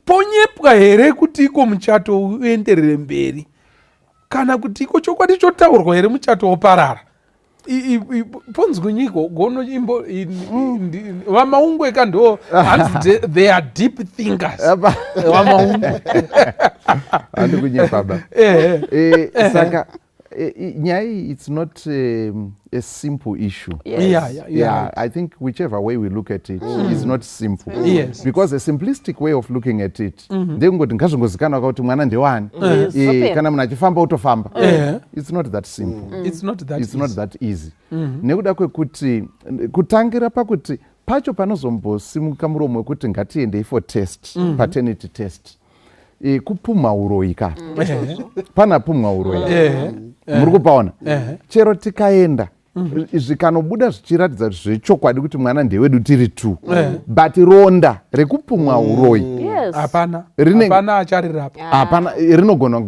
Ponyepwa here kuti iko muchato uenderere mberi kana kuti iko chokwadi chotaurwa here muchato woparara. Ponzwi nyiko Gono imbo vamaungweka ndo they are deep thinkers. Vamaungwe handi kunyepa ba. Saka nyai, it's not a simple issue. Yeah. I think whichever way we look at it is not simple. Yes. Because a simplistic way of looking at it, ndengoti ngazvingozikana kuti mwana ndewani. Kana munhu achifamba utofamba. It's not that simple. It's not that easy. Nekuda kwekuti kutangira pakuti pacho panozombosimuka muromo wekuti ngatiendei for test, paternity test. Kupumha uroyi pana pumha uroyi. Muri kupaona chero tikaenda zvikanobuda zvichiratidza kuti zvechokwadi kuti mwana ndewedu tiri 2 but ronda rekupumwa uroyi hapana acharirapa hapana rinogona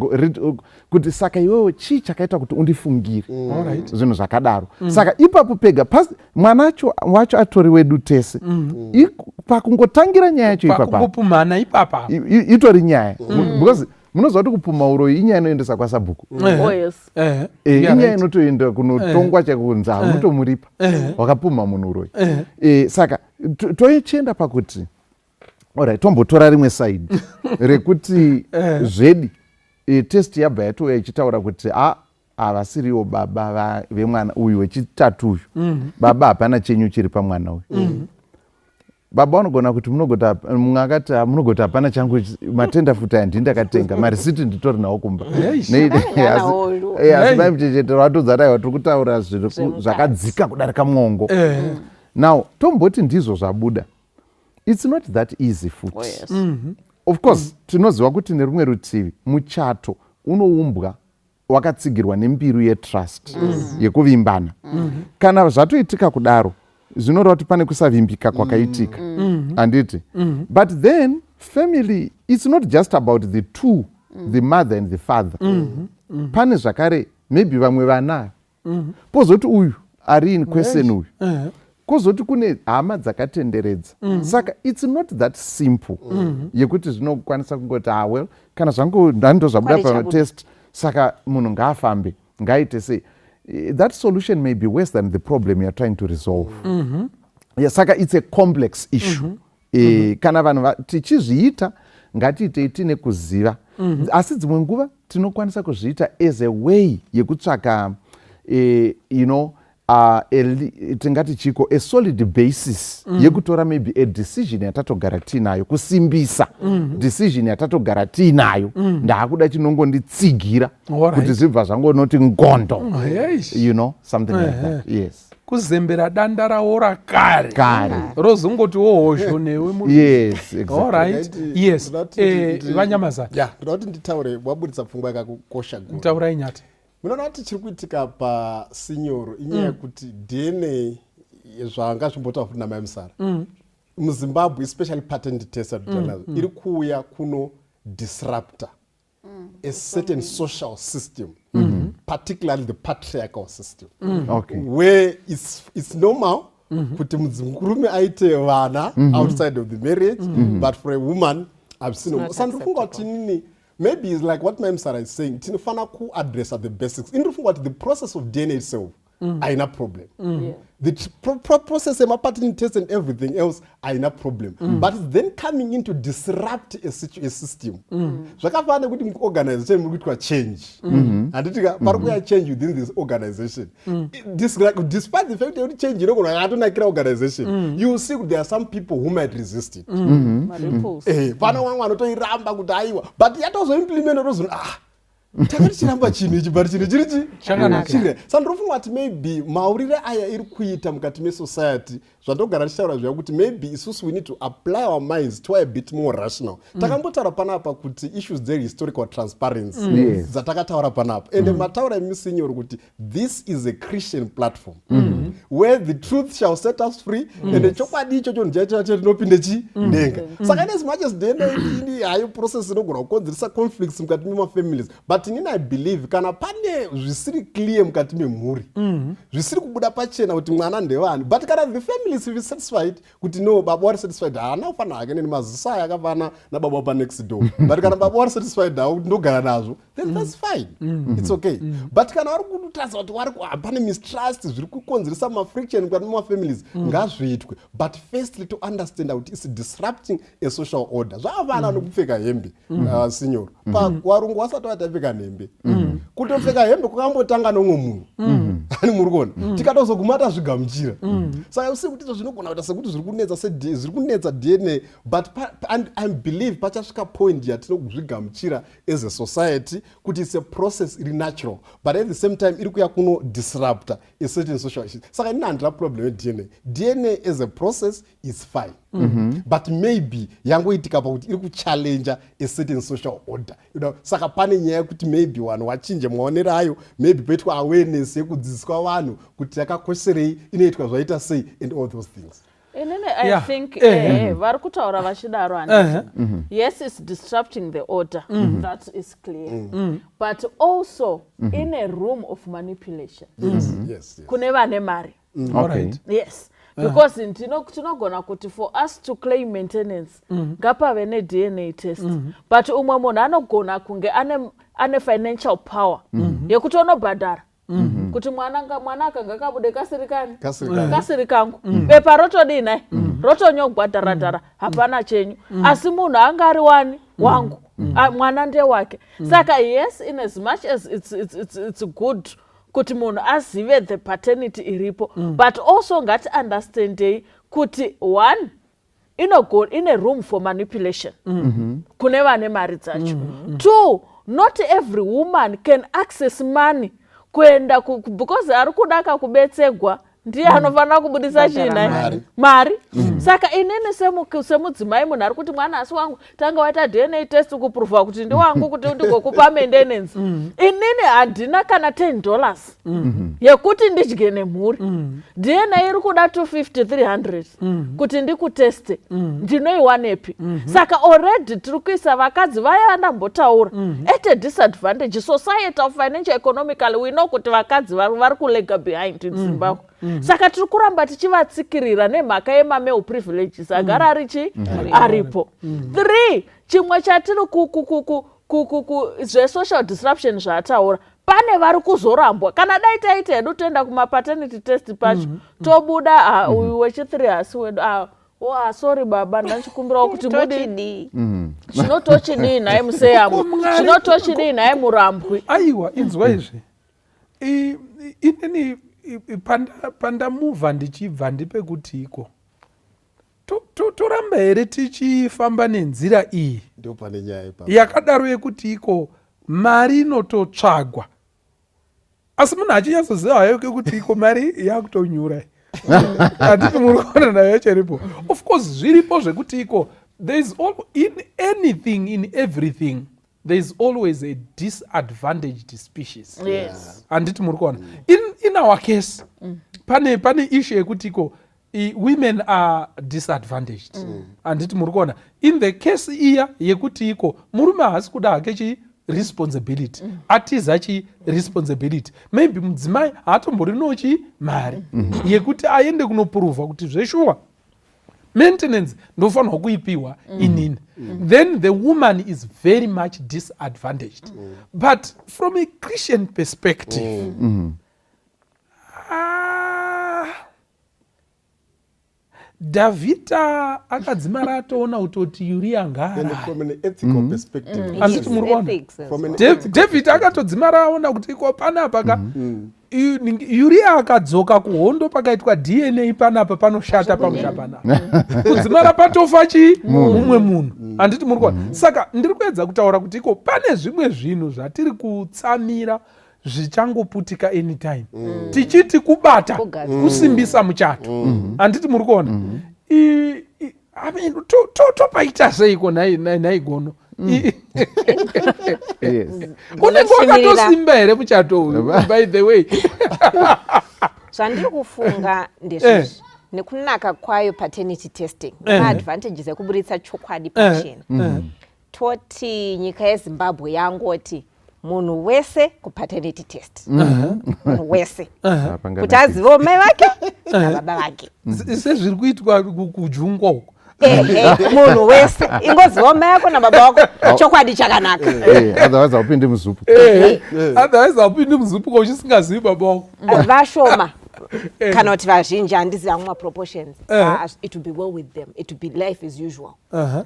kuti saka iwewe chii chakaita kuti undifungire zvinhu zvakadaro saka ipapo pega mwana wacho atori wedu tese pakungotangira nyaya yacho ipapapumhana ipapa itori nyaya because munoziva kuti kupuma uroyi inyaya inoendesa kwasabhuku inyaya inotoenda kunotongwa chakunza unotomuripa wakapuma munhu uroyi saka toichienda pakuti alright tombotora rimwe side rekuti zvedi test yabva yatouya ichitaura kuti havasiriwo baba vemwana uyu wechitatu uyu baba hapana chenyu chiri pamwana uyu baba vanogona kuti mumwe akati munogoti hapana changu matenda futi handii ndakatenga marisiti nditori nawo kumba asi mai muchechetero vatodzarai vatiri kutaura zvakadzika kudarika mwongo now tomboti ndizvo zvabuda it's not that easy futi of course tinoziva kuti nerumwe rutivi muchato unoumbwa wakatsigirwa nembiru yetrust yekuvimbana kana zvatoitika kudaro zvinoreva kuti pane kusavimbika kwakaitika handiti but then family it's not just about the two the mother and the father pane zvakare maybe vamwe vana pozoti uyu ari in question uyu kozoti kune hama dzakatenderedza saka it's not that simple yekuti zvinokwanisa kungoti well kana zvangu ndando zvabuda patest saka munhu ngaafambe ngaite sei that solution may be worse than the problem you're trying to resolve saka it's a complex issue kana vanhu tichizviita ngatiitei tine kuziva asi dzimwe nguva tinokwanisa kuzviita as a way yekutsvaka tingati chiko a solid basis yekutora maybe a decision yatatogara tiinayo kusimbisa decision yatatogara tiinayo ndaakuda chinongonditsigira kuti zvibva zvangonoti ngondo something like that yes kuzembera danda rawo rakare rozongoti wohozho newe vanyamazana ndoda kuti nditaure wabudisa pfungwa yakakosha taurai nyati munoona kuti chiri kuitika pasinyoro inyaya yekuti DNA zvanga zvimbotaura futi namai Musara muzimbabwe especially paternity test iri kuuya kuno disrupta a certain social system particularly the patriarchal system where it's normal kuti mudzimurume aite vana outside of the marriage but for a woman I've seen sandofunga kuti nini maybe it's like what my Musara is saying tinofana ku address at the basics indofunga kuti the process of DNA itself aina problem the process paternity test and everything else aina problem but it's then coming in to disrupt a system zvakafanana nekuti muorganization muri kuitwa change handitika pari kuya change within this organization despite the fact that change inogona yatonakira organization you will see there are some people who might resist it pana vamwe vanotoiramba kuti aiwa but yatozoimplementa tozoti takati chiramba chinhu ichi but chinhu chirichi chakanakira saka ndinofunga kuti maybe maurire aya iri kuita mukati mesociety zvandogara tichitaura zviya kuti maybe isusu we need to apply our minds to a bit more rational takambotaura panapa kuti issues dzehistorical transparency dzatakataura panapa ende mataura emisinyoro kuti this is a Christian platform where the truth shall set us free ende chokwadi ichocho ndichacho tinopinde denga saka as much as DNA hayo process inogona kukonzeresa conflicts mukati memafamilies but inini I believe kana pane zvisiri clear mukati memhuri zvisiri kubuda pachena kuti mwana ndewani but kana the family is satisfied kuti no baba wari satisfied haana kufana hake nemaziso aya akafana nababa pa next door but kana baba wari satisfied hawo ndogara nazvo then that's fine it's okay but kana wari kutaza kuti wari pane mistrust zviri kukonzeresa mafriction mukati memafamilies ngazviitwe but firstly to understand kuti it's disrupting a social order zvavana nokupfeka hembe sinyoro warungu wasati watapfeka hembe kutopfeka hembe kwakambotanga nomwe munhu ani muri kuona tikatozogumata zvigamuchira saka usiku kuti zvinogona kuita sekuti zviri kunetsa DNA but I believe pachasvika point yatinozvigamuchira as a society kuti it's a process iri natural but at the same time iri kuya kuno disrupta a certain social issue saka ina handira problem DNA as a process is fine but maybe yangoitika pakuti iri kuchallenge a certain social order saka pane nyaya yekuti maybe vanhu vachinje maonero ayo maybe poitwa awareness kudzidziswa vanhu kuti yakakosherei, inoitwa zvaita sei and all those things. I think vari kutaura vachidaro yes, it's disrupting the order, that is clear, but also in a room of manipulation. Yes. Kune vane mari. Yes, because tinogona kuti for us to claim maintenance ngapave ne-DNA test, but umwe munhu anogona kunge ane financial power yekuti unobhadhara kuti mwana akanga akabude kasiri kangu bepa rotodinai rotonyogwa dharadhara hapana chenyu, asi munhu anga ari wani wangu, mwana nde wake. Saka yes, in as much as it's good kuti munhu azive the paternity iripo, but also ngati understandei kuti one, ine room for manipulation kune vane mari dzacho. Two, not every woman can access money kuenda because ari kudaka kubetsegwa ndiye anofanira kubudisa china mari. Saka inini semudzimai munhu ari kuti mwana asi wangu tanga waita DNA test kuprova kuti ndi wangu kuti ndigokupa maintenance, inini handina kana $10 yekuti ndidye nemhuri. DNA iri kuda 250-300 kuti ndikuteste, ndinoiwanepi? Saka already tiri kuisa vakadzi vaya ndambotaura at a disadvantage societal financial economically. We know kuti vakadzi vari kulega behind in Zimbabwe. Saka tiri kuramba tichivatsikirira nemhaka yemamale privileges agara aripo. 3, chimwe chatiri zve-social disruption zvataura, pane vari kuzorambwa kana dai taita hedu toenda kuma-paternity test pacho tobuda uyu wechi3 hasi wedu sorry baba ndachikumbirawo kuti mudi chinotochidii naye museyamwe, chinotochidii naye murambwi. Aiwa, inzwa izvi inini pandamuvha ndichibva ndipekuti iko toramba here tichifamba nenzira iyi yakadaro yekuti iko mari inototsvagwa, asi munhu achinyatsoziva hayo kekuti iko mari yakutonyura. Handiti muri kuona nayo chiripo. Of course zviripo zvekuti iko there is in anything, in everything there is always a disadvantaged species. Yes. Handiti muri kuona. In our case pane issue yekuti iko women are disadvantaged. Handiti muri kuona. In the case iya yekuti iko murume haasi kuda hake responsibility, atiza responsibility, maybe mudzimai haatomborino mari yekuti aende kunoprova kuti zveshuwa maintenance ndofanirwa kuipiwa inini, then the woman is very much disadvantaged. But from a Christian perspective, Davita akadzimara atoona kutoti Uriya ngaarare. From an ethical perspective. Handiti muri kuona. David akatodzimara aona kuti iko panapa Uriya akadzoka kuhondo pakaitwa DNA panapa panoshata pamusha panapa. Kudzimara patofa mumwe munhu. Handiti muri kuona. Saka ndiri kuedza kutaura kuti iko pane zvimwe zvinhu zvatiri kutsamira zvichangoputika anytime. Tichiti kubata kusimbisa muchato. Handiti muri kuona. Topaita seiko naigono. Unenge wakatosimba here muchato uyu, by the way. Zvandiri kufunga ndezvizvi nekunaka kwayo paternity testing, advantages ekuburitsa chokwadi pachena. Toti nyika yeZimbabwe yangoti munhu wese kupaternity test. Munhu wese kuti azive mai vake nababa vake. Sezviri kuitwa kujungwa uko. Munhu wese ingoziva mai yako nababa vako chokwadi chakanaka. Otherwise haupindi muzupu. Otherwise haupindi muzupu ko uchisingazivi baba vako. Vashoma kana kuti vazhinji handiziva muma proportions. It will be well with them. It will be life as usual.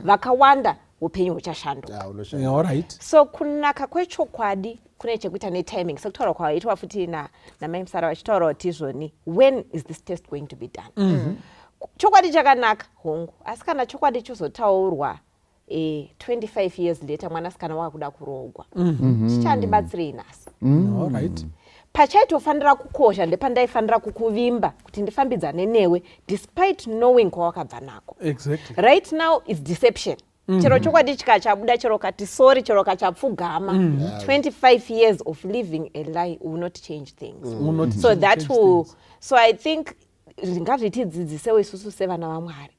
Vakawanda upenyu huchashanduka. Alright. So kunaka kwechokwadi kune chekuita netiming. Sekutaura kwaitwa futi namai Musara vachitaura kuti izvoni when is this test going to be done. Chokwadi chakanaka hongu, asi kana chokwadi chozotaurwa 25 years later mwanasikana wakuda kuroorwa, chichandibatsirei nhasi. Alright. Pachaitofanira kukosha ndepandaifanira kukuvimba kuti ndifambidzane newe despite knowing kwawakabva nako. Exactly. Right now it's deception. chero chokwadi chikachabuda chero kati sorry chero kachapfugama 25 years of living a lie will not change things. So that will so I think ngazvitidzidzisewo isusu sevana vaMwari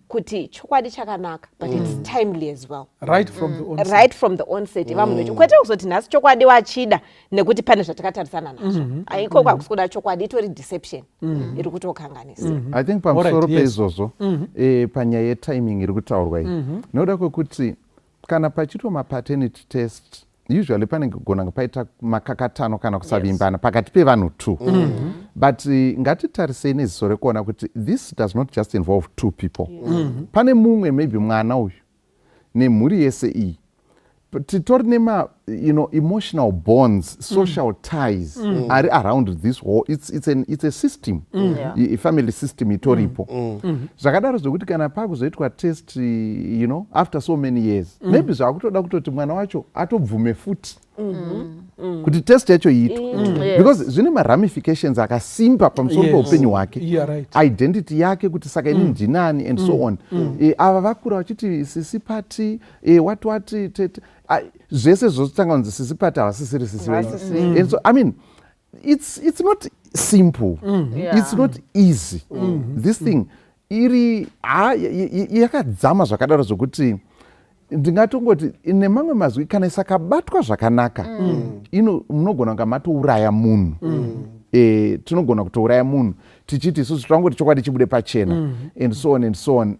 kuti chokwadi chakanaka but it's timely as well right from the onset vamunhu kwete kuzoti nhasi chokwadi wachida nekuti pane zvatakatarisana nazvo aiko kwakusuda chokwadi itori deception iri kutokanganisa. I think pamusoro peizvozvo panyaya yetiming iri kutaurwa iyi noda kwekuti kana pachitwa mapaternity test usually panogona paita makakatano kana kusavimbana pakati pevanhu 2 but ngatitarisei neziso rekuona kuti this does not just involve 2 people pane mumwe maybe mwana uyu nemhuri yese iyi titori nema emotional bonds social ties ari around this whole it's a system family system itoripo zvakadaro zvokuti kana pakuzoitwa test after so many years maybe zvakutoda kutoti mwana wacho atobvume futi kuti test yacho iitwe because zvine maramifications akasimba pamusoro peupenyu hwake identity yake kuti saka ini ndinani and so on ava vakura vachiti sisipati wati zvese zvozotanga kunzi sisipati havasisiri sisi and so I mean it's not simple it's not easy this thing iri yakadzama zvakadaro zvokuti ndingatongoti nemamwe mazwi kana isakabatwa zvakanaka munogona kunga matouraya munhu tinogona kutouraya munhu tichiti isusu twangoti chokwadi chibude pachena and so on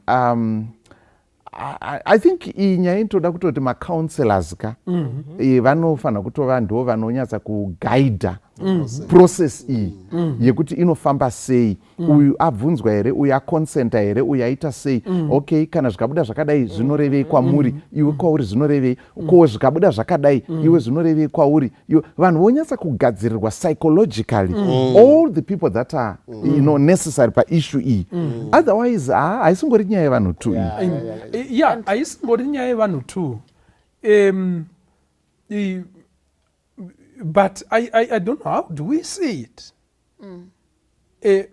I think iyi nyaya inotoda kutoti macounselors ka vanofanira kutova ndo vanonyatsa kugaidha process iyi yekuti inofamba sei uyu abvunzwa here uyu aconsenta here uyu aita sei okay kana zvikabuda zvakadai zvinorevei kwamuri iwe kwauri zvinorevei ko zvikabuda zvakadai iwe zvinorevei kwauri vanhu vonyatsa kugadzirirwa psychologically all the people that are necessary paissue iyi otherwise haisingori nyaya yevanhu 2 haisingori nyaya yevanhu 2 but I don't know how do we see it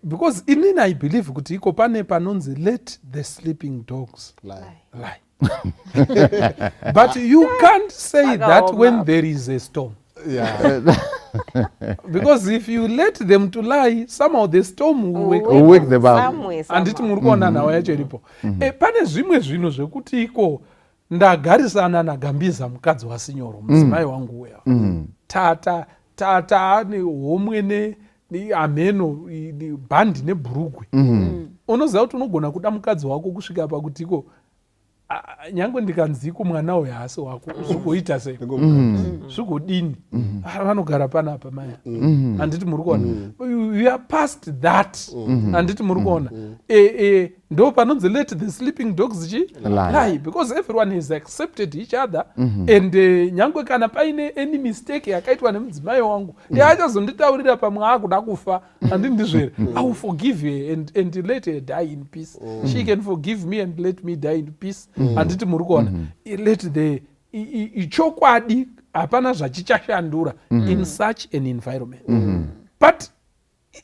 because inini I believe kuti iko pane panonzi let the sleeping dogs lie. But you can't say that when there is a storm. Because if you let them to lie somehow the storm will wake them up anditi muri kuona nawo yacho iripo pane zvimwe zvinhu zvekuti iko ndagarisana naGambiza mukadzi waSinyoro mudzimai wangu uya tata ane homwe neameno bhandi nebhurugwe unoziva kuti unogona kuda mukadzi wako kusvika pakuti iko nyangwe ndikanziko mwana uyu haasi wako zvigoita sei zvigodini vanogara panapa maya handiti muri kuona you are past that handiti muri kuona ndo panonzi let the sleeping dogs lie because everyone has accepted each other and nyangwe kana paine any mistake yakaitwa nemudzimai wangu achazonditaurira pamwe akuda kufa handiti ndizvere I will forgive her and let her die in peace she can forgive me and let me die in peace handiti muri kuona let the chokwadi hapana zvachichashandura in such an environment but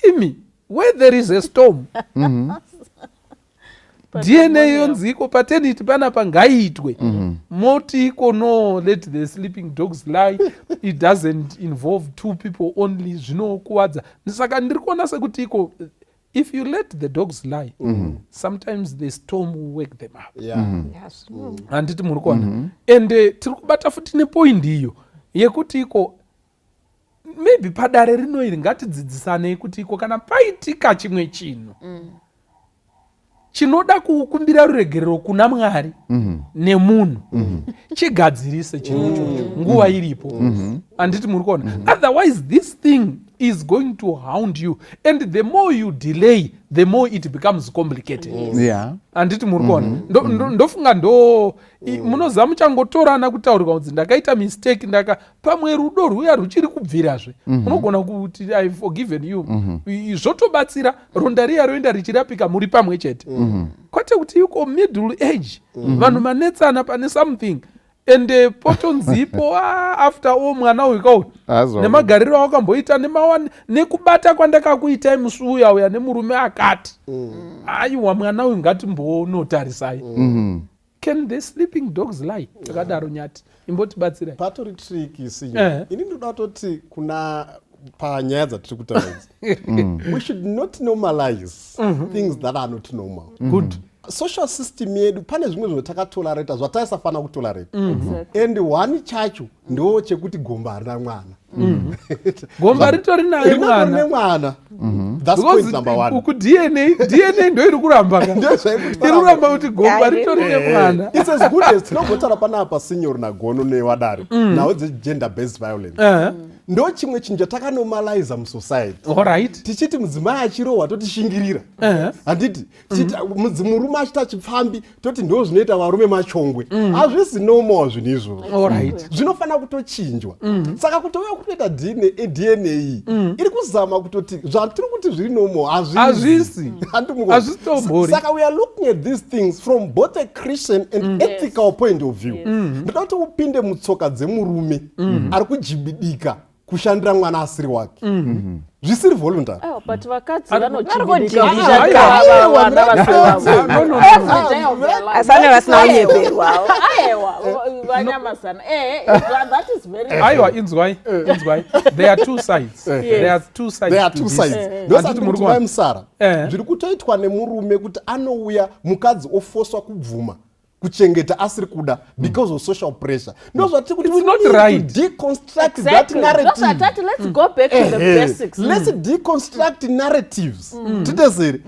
imi where there is a storm DNA yonzi iko paternity panapa ngaiitwe moti iko no let the sleeping dogs lie it doesn't involve 2 people only zvinokuwadza saka ndiri kuona sekuti iko if you let the dogs lie sometimes the storm will wake them up handiti muri kuona and tiri kubata futi nepoint iyo yekuti iko maybe padare rino iri ngatidzidzisanei kuti iko kana paitika chimwe chinhu chinoda kukumbira ruregerero kuna Mwari nemunhu chigadzirise chinhu nguva iripo handiti muri kuona otherwise this thing is going to hound you and the more you delay the more it becomes complicated handiti muri kuona ndofunga munoziva muchangotorana kutaurirwa kuti ndakaita mistake pamwe rudo rwuya ruchiri kubvirazve unogona kuti I've forgiven you zvotobatsira ronda riya roenda richirapika muri pamwe chete kwete kuti yuko middle age vanhu manetsana pane something and potonzipo after all mwana uyu kauti nemagariro awakamboita nekubata kwandakakuitai musi uya uya nemurume akati aiwa mwana uyu ngatimbonotarisai can the sleeping dogs lie takadaro nyati imbotibatsirai patori trick isi ini ndoda toti kuna panyaya dzatiri kutaura we should not normalize things that are not normal. Good. Social system yedu pane zvimwe zvinotakatorareta zvataisafana kutorareta and one chacho ndo chekuti gomba harina mwana gomba ritori naye mwana. That's point number one. Uku DNA ndo iri kuramba kuti gomba ritori nemwana. It's as good as tinogotara panapa senior nagono newadare now the gender based violence ndo chimwe chinhu chatakanomaliza musociety. Alright. Tichiti mudzimai achirohwa totishingirira handiti murume achita achipfambi toti ndo zvinoita varume machongwe hazvisi normal zvinhu izvozvo. Zvinofanira kutochinjwa. Saka kutouya kutoita DNA iri kuzama kutoti zvatiri kuti zviri normal hazvisi. Saka we are looking at these things from both a Christian and ethical point of view. Ndoda kuti upinde mutsoka dzemurume ari kujibidika kushandira mwana asiri wake zvisiri voluntary. But vakadzi aiwa inzwai there are two sides. Ndosandimurume musara zviri kutoitwa nemurume kuti anouya mukadzi ofoswa kubvuma kuchengeta asiri kuda because of social pressure. No, so we not right. Deconstruct that narrative. Let's go back to the basics. Let's deconstruct narratives. Titezeri.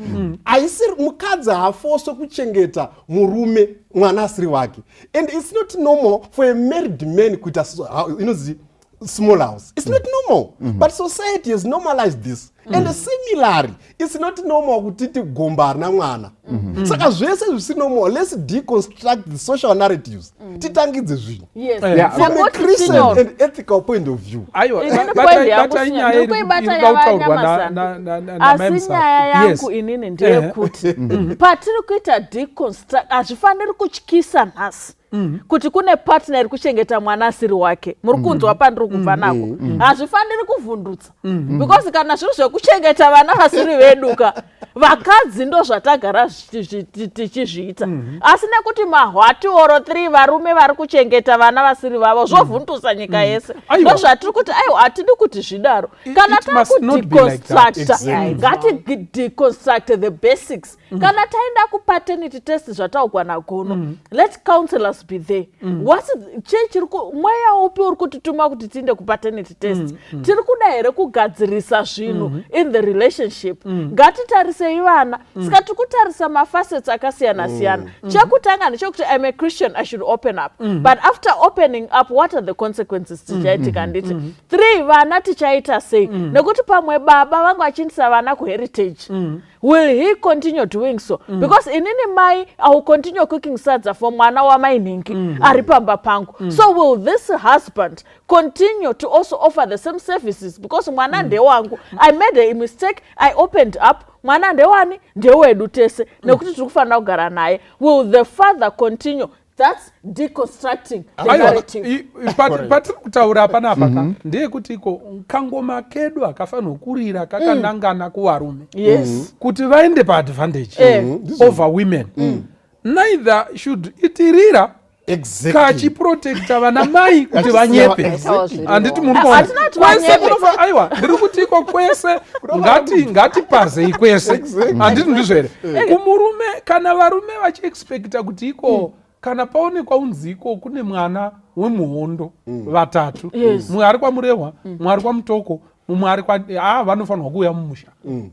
Aisiri mukadzi hafoswa kuchengeta murume mwana asiri wake. And it's not normal for a married man kuita small house. It's not normal. But society has normalized this. And similarly, it's not normal kutiti gomba na mwana. Saka zvese zvisiri normal. Let's deconstruct the social narratives. Titangidze zvinhu. Yes. From a Christian and ethical point of view. Aiwa, asi nyaya yangu inini ndeyekuti patiri kuita deconstruct hazvifaniri kutyisa nhasi kuti kune partner iri kuchengeta mwana asiri wake muri kunzwa pandiri kubva nako hazvifaniri kuvhundutsa because kana zviri zvekuchengeta vana vasiri veduka vakadzi ndo zvatagara tichizviita asi nekuti mahwati oro 3 varume vari kuchengeta vana vasiri vavo zvovhundutsa nyika yese ndo zvatiri kuti aiwa hatidi kuti zvidaro kana ngatideconstruct the basics kana taenda kupaternity test zvataugwa nagono let counselors be there. Mweya upi uri kutituma kuti tiende kupaternity test tiri kuda here kugadzirisa zvinhu in the relationship ngatitarisei vana saka tiri kutarisa mafacets akasiyana siyana chekutanga ndechekuti I'm a Christian I should open up but after opening up what are the consequences tichaitika nditi 3 vana tichaita sei nekuti pamwe baba vangu vachindisa vana kuheritage will he continue doing so because inini mai I will continue cooking sadza for mwana wamainhingi ari pamba pangu so will this husband continue to also offer the same services because mwana ndewangu I made a mistake I opened up mwana ndewani ndewedu tese nekuti tiri kufanira kugara naye will the father continue. That's deconstructing the narrative. Patiri kutaura panapa ndeyekuti iko kangoma kedu akafanira kurira kakanangana kuvarume kuti vaende paadvantage over women neither should itirira kachiprotecta vana mai kuti vanyepe handiti aiwa ndiri kuti iko kwese ngatipazei kwese handiti ndizvo here kumurume kana varume vachiexpecta kuti iko kana paonekwa unziko kune mwana wemuhondo vatatu mumwe ari kwamurehwa mumwe ari kwamutoko mumwe ari vanofanirwa kuuya mumusha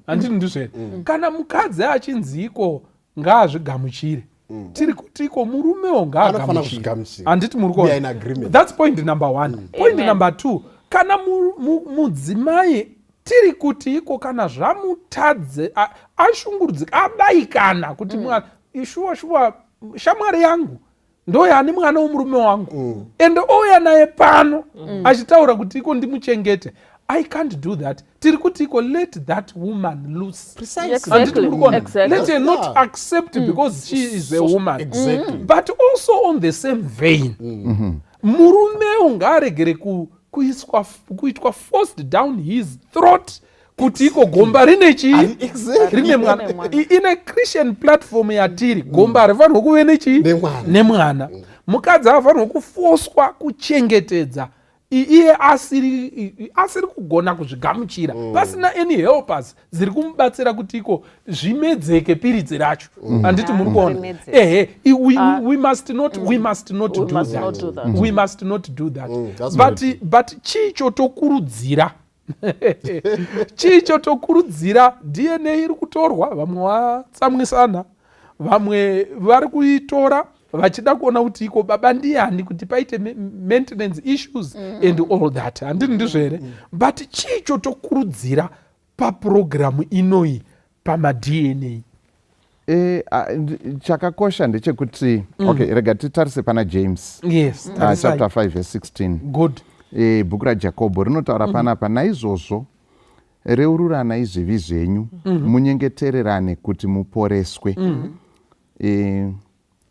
handiti ndizvo here kana mukadzi achinziko ngaazvigamuchire tiri kuti iko murumewo ngaagamuchire handiti muri kuona. That's point number 1. Point number 2 kana mudzimai tiri kuti iko kana zvamutadze ashungurudzika abayikana kuti mwana shuwa shamwari yangu ndoyani mwana womurume wangu ende ouya naye pano achitaura kuti iko ndimuchengete I can't do that. Tiri kuti iko let that woman loose. Exactly. Let her not accept because she is a woman. But also on the same vein murume ngaregere kuitwa forced down his throat kuti iko gomba rine chii Exactly. rine mwana. In a Christian platform yatiri gomba harifanirwi kuve nechi nemwana. Mukadzi haafanirwi kufoswa kuchengetedza iye asiri kugona kuzvigamuchira pasina any helpers dziri kumubatsira kuti iko zvimedzeke piridzi racho. Handiti muri kuona? We must not do that. We must not do that. But chicho tokurudzira chicho tokurudzira DNA iri kutorwa, vamwe vatsamwisana, vamwe vari kuitora vachida kuona kuti iko baba ndiani kuti paite maintenance issues and all that. Handini ndizvo here? But chicho tokurudzira papurogiramu inoyi pamadNA. Chakakosha ndechekuti okay, rega titarise pana James. Yes, chapter 5 verse 16. Good. Bhuku raJakobho rinotaura panapa, naizvozvo reururanai zvivi zvenyu, munyengetererane kuti muporeswe.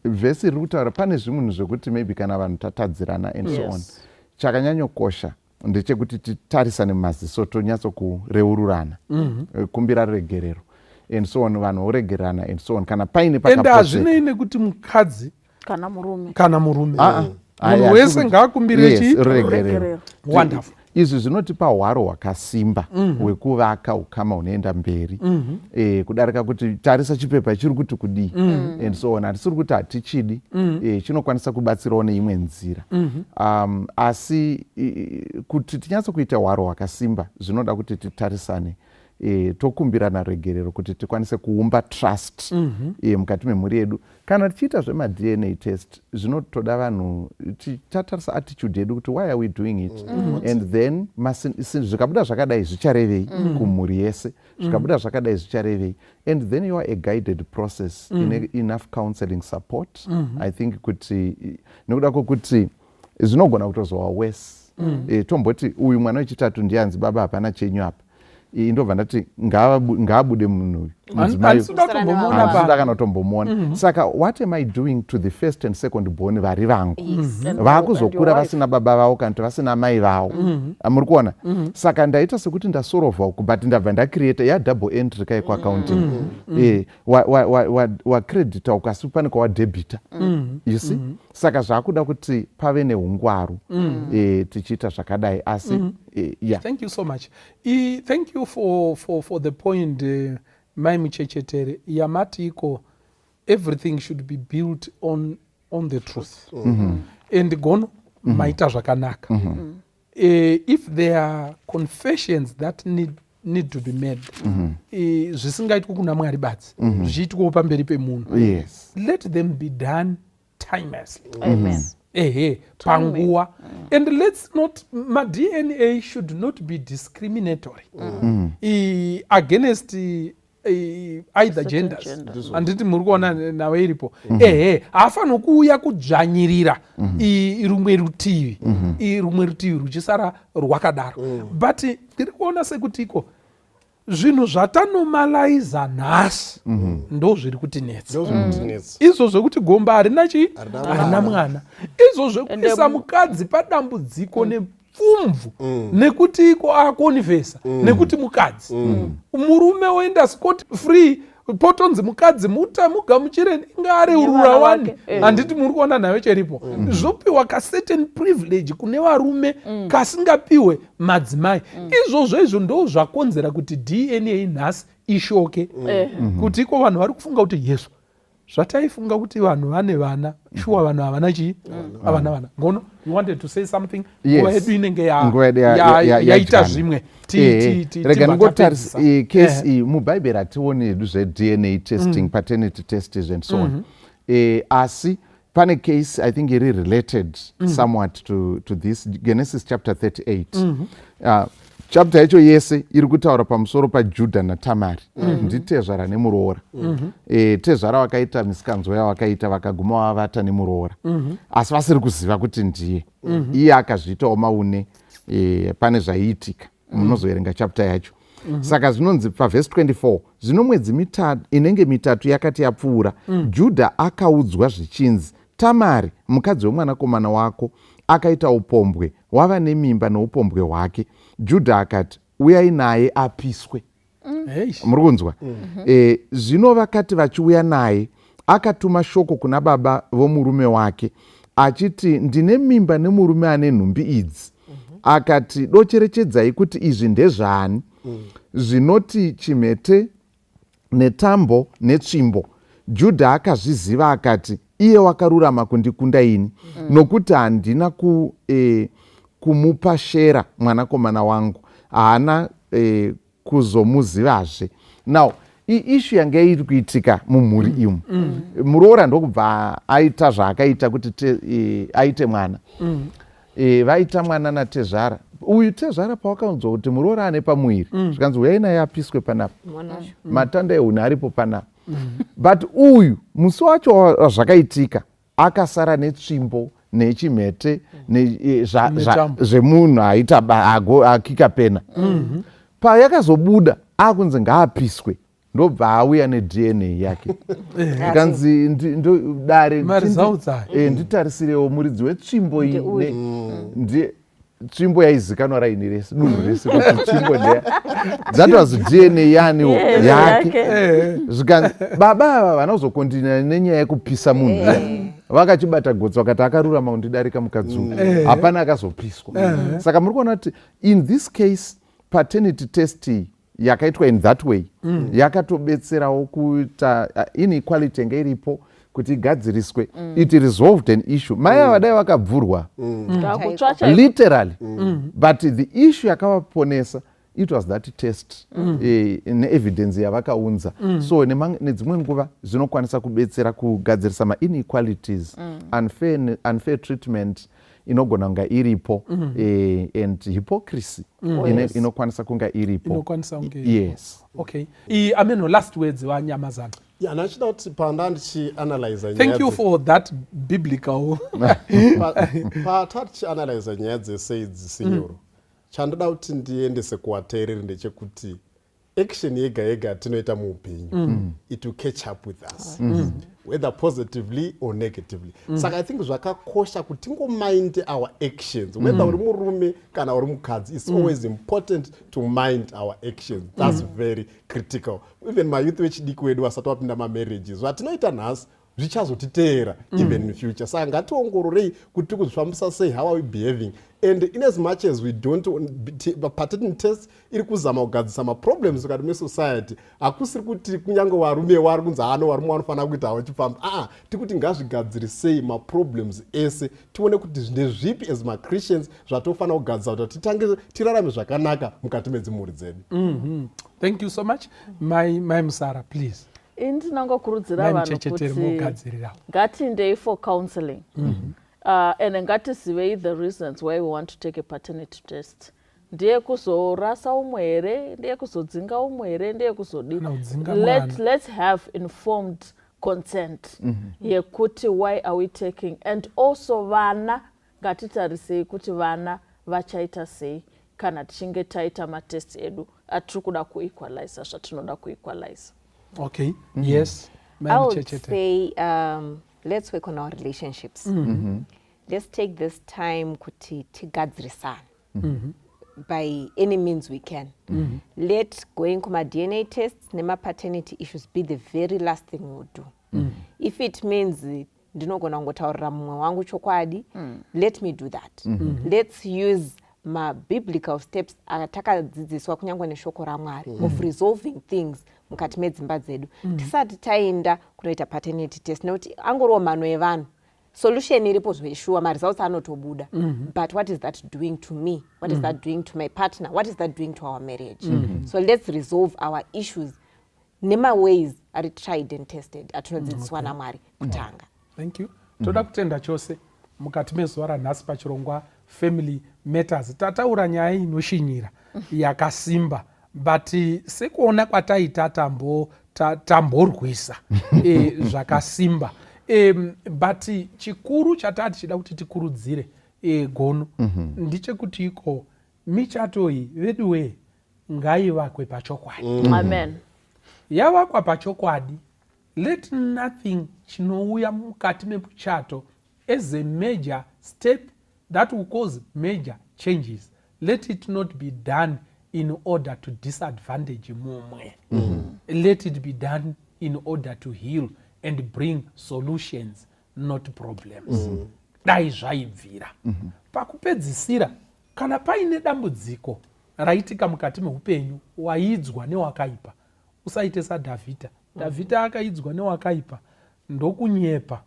Vhesi riri kutaura pane zvinhu zvekuti maybe kana vanhu tatadzirana and so on. Chakanyanyokosha ndechekuti titarisane mumaziso, tonyatso kureururana, kumbira regerero and so on, vanhu voregerana and so on. Kana paine and hazvinei nekuti mukadzi kana murume munhu wese ngaakumbire regerero. Wonderful. Izvi zvinotipa hwaro hwakasimba hwekuvaka ukama hunoenda mberi, kudarika kuti tarisa chipepa chiri kuti kudii and so on. Hatisiri kuti hatichidi, chinokwanisa kubatsirawo neimwe nzira, asi kuti tinyatso kuita hwaro hwakasimba zvinoda kuti titarisane, tokumbirana regerero kuti tikwanise kuumba trust mukati memhuri yedu. Kana tichiita zvemadNA test zvinotoda vanhu tatarisa attitude yedu kuti why are we doing it, and then zvikabuda zvakadai zvicharevei kumhuri yese, zvikabuda zvakadai zvicharevei, and then you are a guided process in enough counseling support. I think kuti nekuda kwokuti zvinogona kutozova worse. Tomboti uyu mwana wechitatu ndianzi baba hapana chenyu apa, ndobva ndati ngaabude munhu handisida kana kutombomona. Saka what am I doing to the first and second born vari vangu? Vaakuzokura vasina baba vavo kana kuti vasina mai vavo. Muri kuona? Saka ndaita sekuti ndasorovha uku, but ndabva ndacreata double entry kai kuaccounting. Wacredita ukasi pane kwawadebita. You see? Saka zvaakuda kuti pave neungwaru tichiita zvakadai asi Thank you so much. Thank you for the point, Mai Muchechetere. Yamati iko, everything should be built on the truth. And gono maita zvakanaka. If there are confessions that need to be made, zvisingaitwi kuna Mwari badzi, zvichiitwawo pamberi pemunhu, let them be done timelessly. Amen. Panguwa. And let's not, my DNA should not be discriminatory against either genders. Anditi muri kuona nawe iripo. Haafanirwi kuuya kudzvanyirira rumwe rutivi ruchisara rwakadaro. But tiri kuona sekuti iko zvinhu zvatanomaliza nhasi ndo zviri kutinetsa. Izvo zvekuti gomba harina chii, harina mwana, izvo zvekuisa mukadzi padambudziko nepfumvu nekuti iko akonifesa nekuti mukadzi, murume oenda scot free, potonzi mukadzi mugamuchire ngareurura wani. Handiti muri kuona nayo cheripo, zvopiwa kacertain privilege kune varume kasingapiwe madzimai. Izvozvo ndo zvakonzera kuti DNA nhasi ishoke, kuti iko vanhu vari kufunga kuti Yesu zvataifunga kuti vanhu vane vana, shuwa vanhu havana chii, havana vana. Ngono, you wanted to say something? Nguva yedu inenge yaita zvimwe. Rega ndingotarisa case iyi mubhaibheri hationi hedu zveDNA testing, paternity tests and so on. Asi pane case I think iri related somewhat to this, Genesis chapter 38. Chapter yacho yese iri kutaura pamusoro paJudha naTamari, nditezvara nemuroora. Tezvara wakaita misikanzwa yavakaita vakaguma vavata nemuroora, asi vasiri kuziva kuti ndiye. Iye akazviitawo maune, pane zvaiitika. Munozoverenga chapter yacho. Saka zvinonzi pavhesi 24, zvino mwedzi inenge mitatu yakati yapfuura, Judha akaudzwa zvichinzi, Tamari mukadzi wemwanakomana wako akaita upombwe, wava nemimba noupombwe hwake. Judha akati, uyai naye apiswe. Muri kunzwa? Zvino vakati vachiuya naye akatuma shoko kuna baba vomurume wake achiti ndine mimba nemurume ane nhumbi idzi. Akati docherechedzai kuti izvi ndezvani. Zvinoti chimhete netambo netsvimbo. Judha akazviziva akati iye wakarurama kundikunda ini nokuti handina kumupa Shera mwanakomana wangu, haana kuzomuzivazve. Now ishu yanga iri kuitika mumhuri imu. Muroora ndokubva aita zvaakaita kuti aite mwana. Vaita mwana naTezvara. Uyu Tezvara pawakaunzwa kuti muroora ane pamuviri zvikanzi uyai naye apiswe panapa, matanda ehuni aripo panapa. But uyu musi wacho zvakaitika akasara netsvimbo nechimhete zvemunhu aita akika pena. Payakazobuda akunzi ngaapiswe ndobva auya neDNA yake. Kanzi dare nditarisirewo muridzi wetsvimbo iyi tsvimbo yaizikanwa raini rese dunhu rese kuti tsvimbo that was DNA yaniwo yake. Zvikanzi baba ava vanozokondinana nenyaya yekupisa munhu vakachibata gotsi vakati akarurama kundidarika mukadzi uyu, hapana akazopiswa. Saka muri kuona kuti in this case paternity test yakaitwa in that way yakatobetserawo kuita inequality yanga iripo kuti igadziriswe. It resolved an issue. Mai ava dai vakabvurwa literally, but the issue yakavaponesa it was that test neevidence yavakaunza. So nedzimwe nguva zvinokwanisa kubetsera kugadzirisa ma-inequalities, unfair treatment inogona kunga iripo, and hypocrisy inokwanisa kunga iripo. Yes. Okay. Ameno, last words waNyamazana. Yeah, nachida kuti panda ndichianalyze. Thank you for that biblical. Tichianalyze nyaya dzese idzi sinyoro, chandoda kuti ndiendese kuvateereri ndechekuti action yega yega yatinoita muupenyu it will catch up with us, whether positively or negatively. Saka I think zvakakosha kuti tingomind our actions, whether uri murume kana uri mukadzi. It's always important to mind our actions. That's very critical. Even my youth vechidiki wedu vasati vapinda mamarriages, zvatinoita nhasi zvichazotiteera even in future. Saka ngationgororei kuti kuzvifambisa sei, how are we behaving, and in as much as we don't paternity test iri kuzama kugadzisa maproblems mukati mesociety, hakusiri kuti kunyange varume vari kunzi varume vanofanira kuita vachifamba. Tikuti ngazvigadzirisei maproblems ese, tione kuti ndezvipi as maChristians zvatofanira kugadzisa kuti titange tirarame zvakanaka mukati medzimhuri dzedu. Thank you so much. My Musara, please. Ndinongokurudzira vanhu kuti ngatiendei for counseling, and ngatizivei the reasons why we want to take a paternity test. Ndiye kuzorasa umwe here, ndiye kuzodzinga umwe here, ndiye kuzodini. Let's have informed consent yekuti why are we taking, and also vana ngatitarisei kuti vana vachaita sei kana tichinge taita matest edu atiri kuda kuequalize zvatinoda kuequalize. Okay. Yes. I would say let's work on our relationships. Let's take this time kuti tigadzirisane by any means we can. Let going kuma DNA tests nema paternity issues be the very last thing we would do. If it means ndinogona kungotaurira mumwe wangu chokwadi, let me do that. Let's use ma-biblical steps atakadzidziswa kunyangwa neshoko raMwari of resolving things mukati medzimba dzedu. Tisati taenda kunoita paternity test nekuti angoriwo mano evanhu, solution iripo zveshuwa, maresults anotobuda, but what is that doing to me? What is that doing to my partner? What is that doing to our marriage? So let's resolve our issues nema ways are tried and tested atinodzidziswa naMwari kutanga. Thank you. Toda kutenda chose mukati mezuva ranhasi pachirongwa Family Matters tataura nyaya inoshinyira yakasimba, but sekuona kwataita tamborwisa zvakasimba, but chikuru chatati chida kuti tikurudzire gono ndichekuti iko michato iyi veduwe ngaivakwe pachokwadi. Amen. Yavakwa pachokwadi, let nothing chinouya mukati memuchato as a major step that will cause major changes, let it not be done in order to disadvantage mumwe. Let it be done in order to heal and bring solutions, not problems. Dai zvaibvira. Pakupedzisira, kana paine dambudziko raitika mukati meupenyu waidzwa newakaipa, usaite saDhavhidha. Dhavhidha akaidzwa newakaipa, ndokunyepa.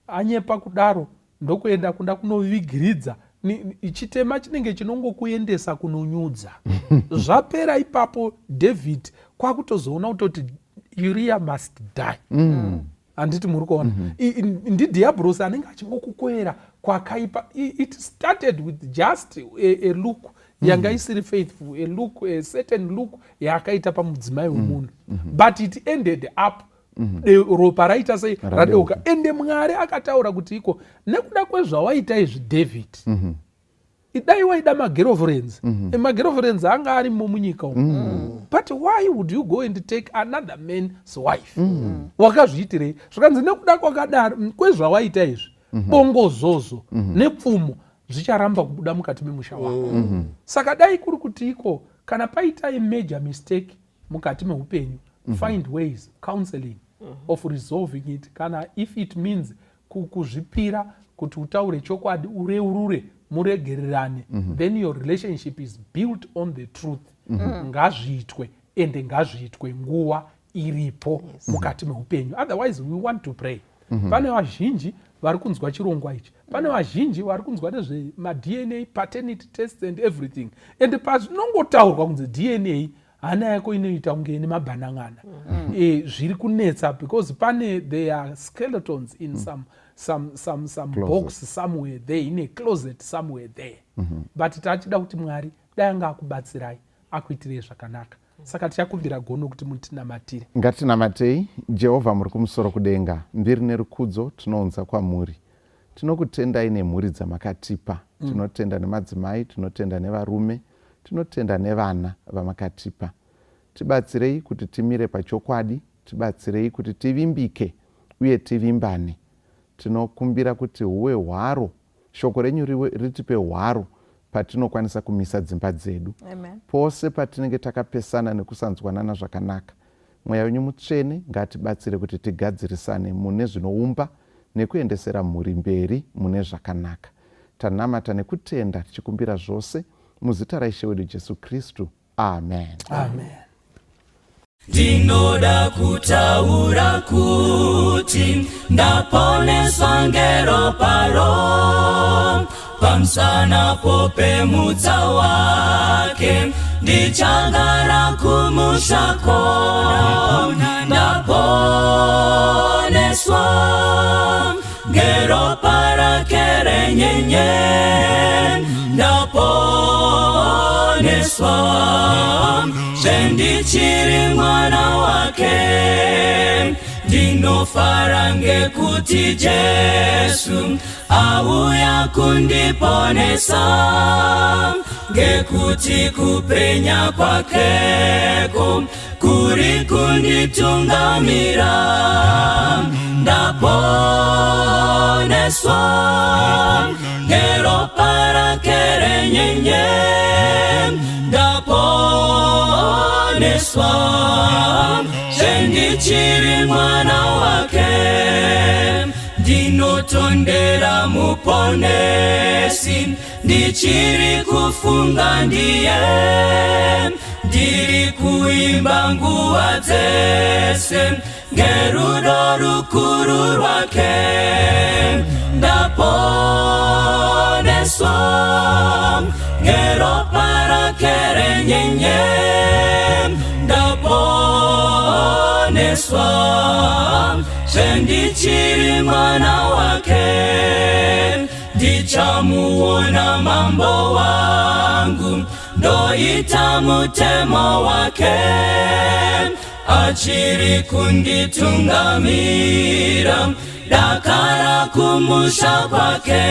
Anyepa kudaro, ndokuenda kunda kunovigiridza chitema chinenge chinongokuendesa kunonyudza. Zvapera ipapo David kwakutozoona kutoti Uriah must die. Handiti muri kuona. Ndidhiabhurosi anenge achingokukwera kwakaipa. It started with just a look yanga isiri faithful, a certain look yakaita pamudzimai wemunhu. But it ended up ropa raita sei radeuka. Ende Mwari akataura kuti iko nekuda kwezvawaita izvi David, dai waida magirlfriends, magirlfriends anga arimo munyika umu. But why would you go and take another man's wife? Wakazviitirei? Zvakanzi nekuda kwakadaro kwezvawaita izvi, bongozozo nepfumo zvicharamba kubuda mukati memusha wako. Saka dai kuri kuti iko kana paita a major mistake mukati meupenyu, find ways, counseling of resolving it. Kana if it means kuzvipira kuti utaure chokwadi, ureurure, muregererane, then your relationship is built on the truth. Ngazviitwe ende ngazviitwe nguva iripo mukati meupenyu. Otherwise we want to pray. Pane vazhinji vari kunzwa chirongwa ichi. Pane vazhinji vari kunzwa nezve DNA, paternity tests and everything. And pazvinongotaurwa kunzi DNA hana yako inoita kunge nemabhanang'ana. Zviri kunetsa because there are skeletons in some box somewhere there, in a closet somewhere there. But tachida kuti Mwari dai anga akubatsirai akuitirei zvakanaka. Saka tichakumbira gono kuti mutinamatire. Ngatinamatei. Jehovha muri kumusoro kudenga, mbiri nerukudzo tinounza kwamuri. Tinokutendai nemhuri dzamakatipa. Tinotenda nemadzimai, tinotenda nevarume, tinotenda nevana vamakatipa. Tibatsirei kuti timire pachokwadi, tibatsirei kuti tivimbike uye tivimbane. Tinokumbira kuti huwe hwaro, shoko renyu ritipe hwaro patinokwanisa kumisa dzimba dzedu. Pose patinenge takapesana nekusanzwanana zvakanaka. Mweya wenyu mutsvene ngatibatsire kuti tigadzirisane mune zvinoumba nekuendesera mhuri mberi mune zvakanaka. Tanamata nekutenda tichikumbira zvose muzita raIshe wedu Jesu Kristu. Amen. Amen. Ndinoda kutaura kuti ndaponeswa ngeropa ro, pamusana popemudza wake ndichagara kumushako. Ndaponeswa ngeropa rake renyenye, ndaponeswa zvendichiri mwana wake. Ndinofara ngekuti Jesu auya kundiponesa, ngekuti kupenya kwakeko kuri kunditungamira. Ndaponeswa ngeropa rake renyenye, ndaponeswa zvendichiri mwana wake. Ndinotondera muponesi, ndichiri kufunga ndiye, ndiri kuimba nguva dzese ngerudo rukuru rwake. Ndaponeswa ngeropa rake renyenye, ndaponeswa zvendichiri mwana wake. Ndichamuona mambo wangu, ndoita mutemo wake, achiri kunditungamira, dakara kumusha kwake.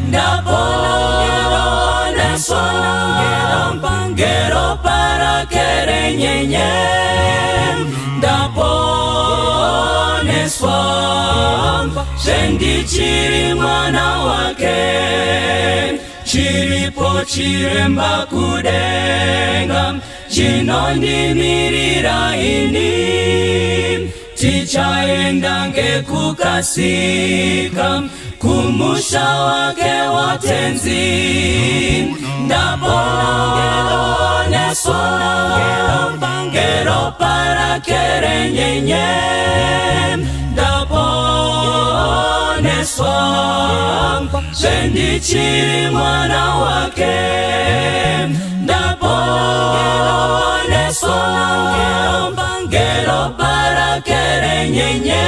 Ndaponeswa ngeropa rake renyenye, ndaponeswa zvendichiri mwana wake. chiripo chiremba kudenga chinondimirira ini tichaenda ngekukasika kumusha wake watenzi ndaponeswa ngero para kerenyenye ndaponeswa sendichiri mwana wake ndaponeswa ngero para kerenyenye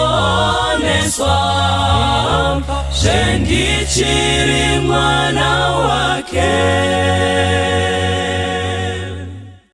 ndaponeswa sendichiri mwana wake.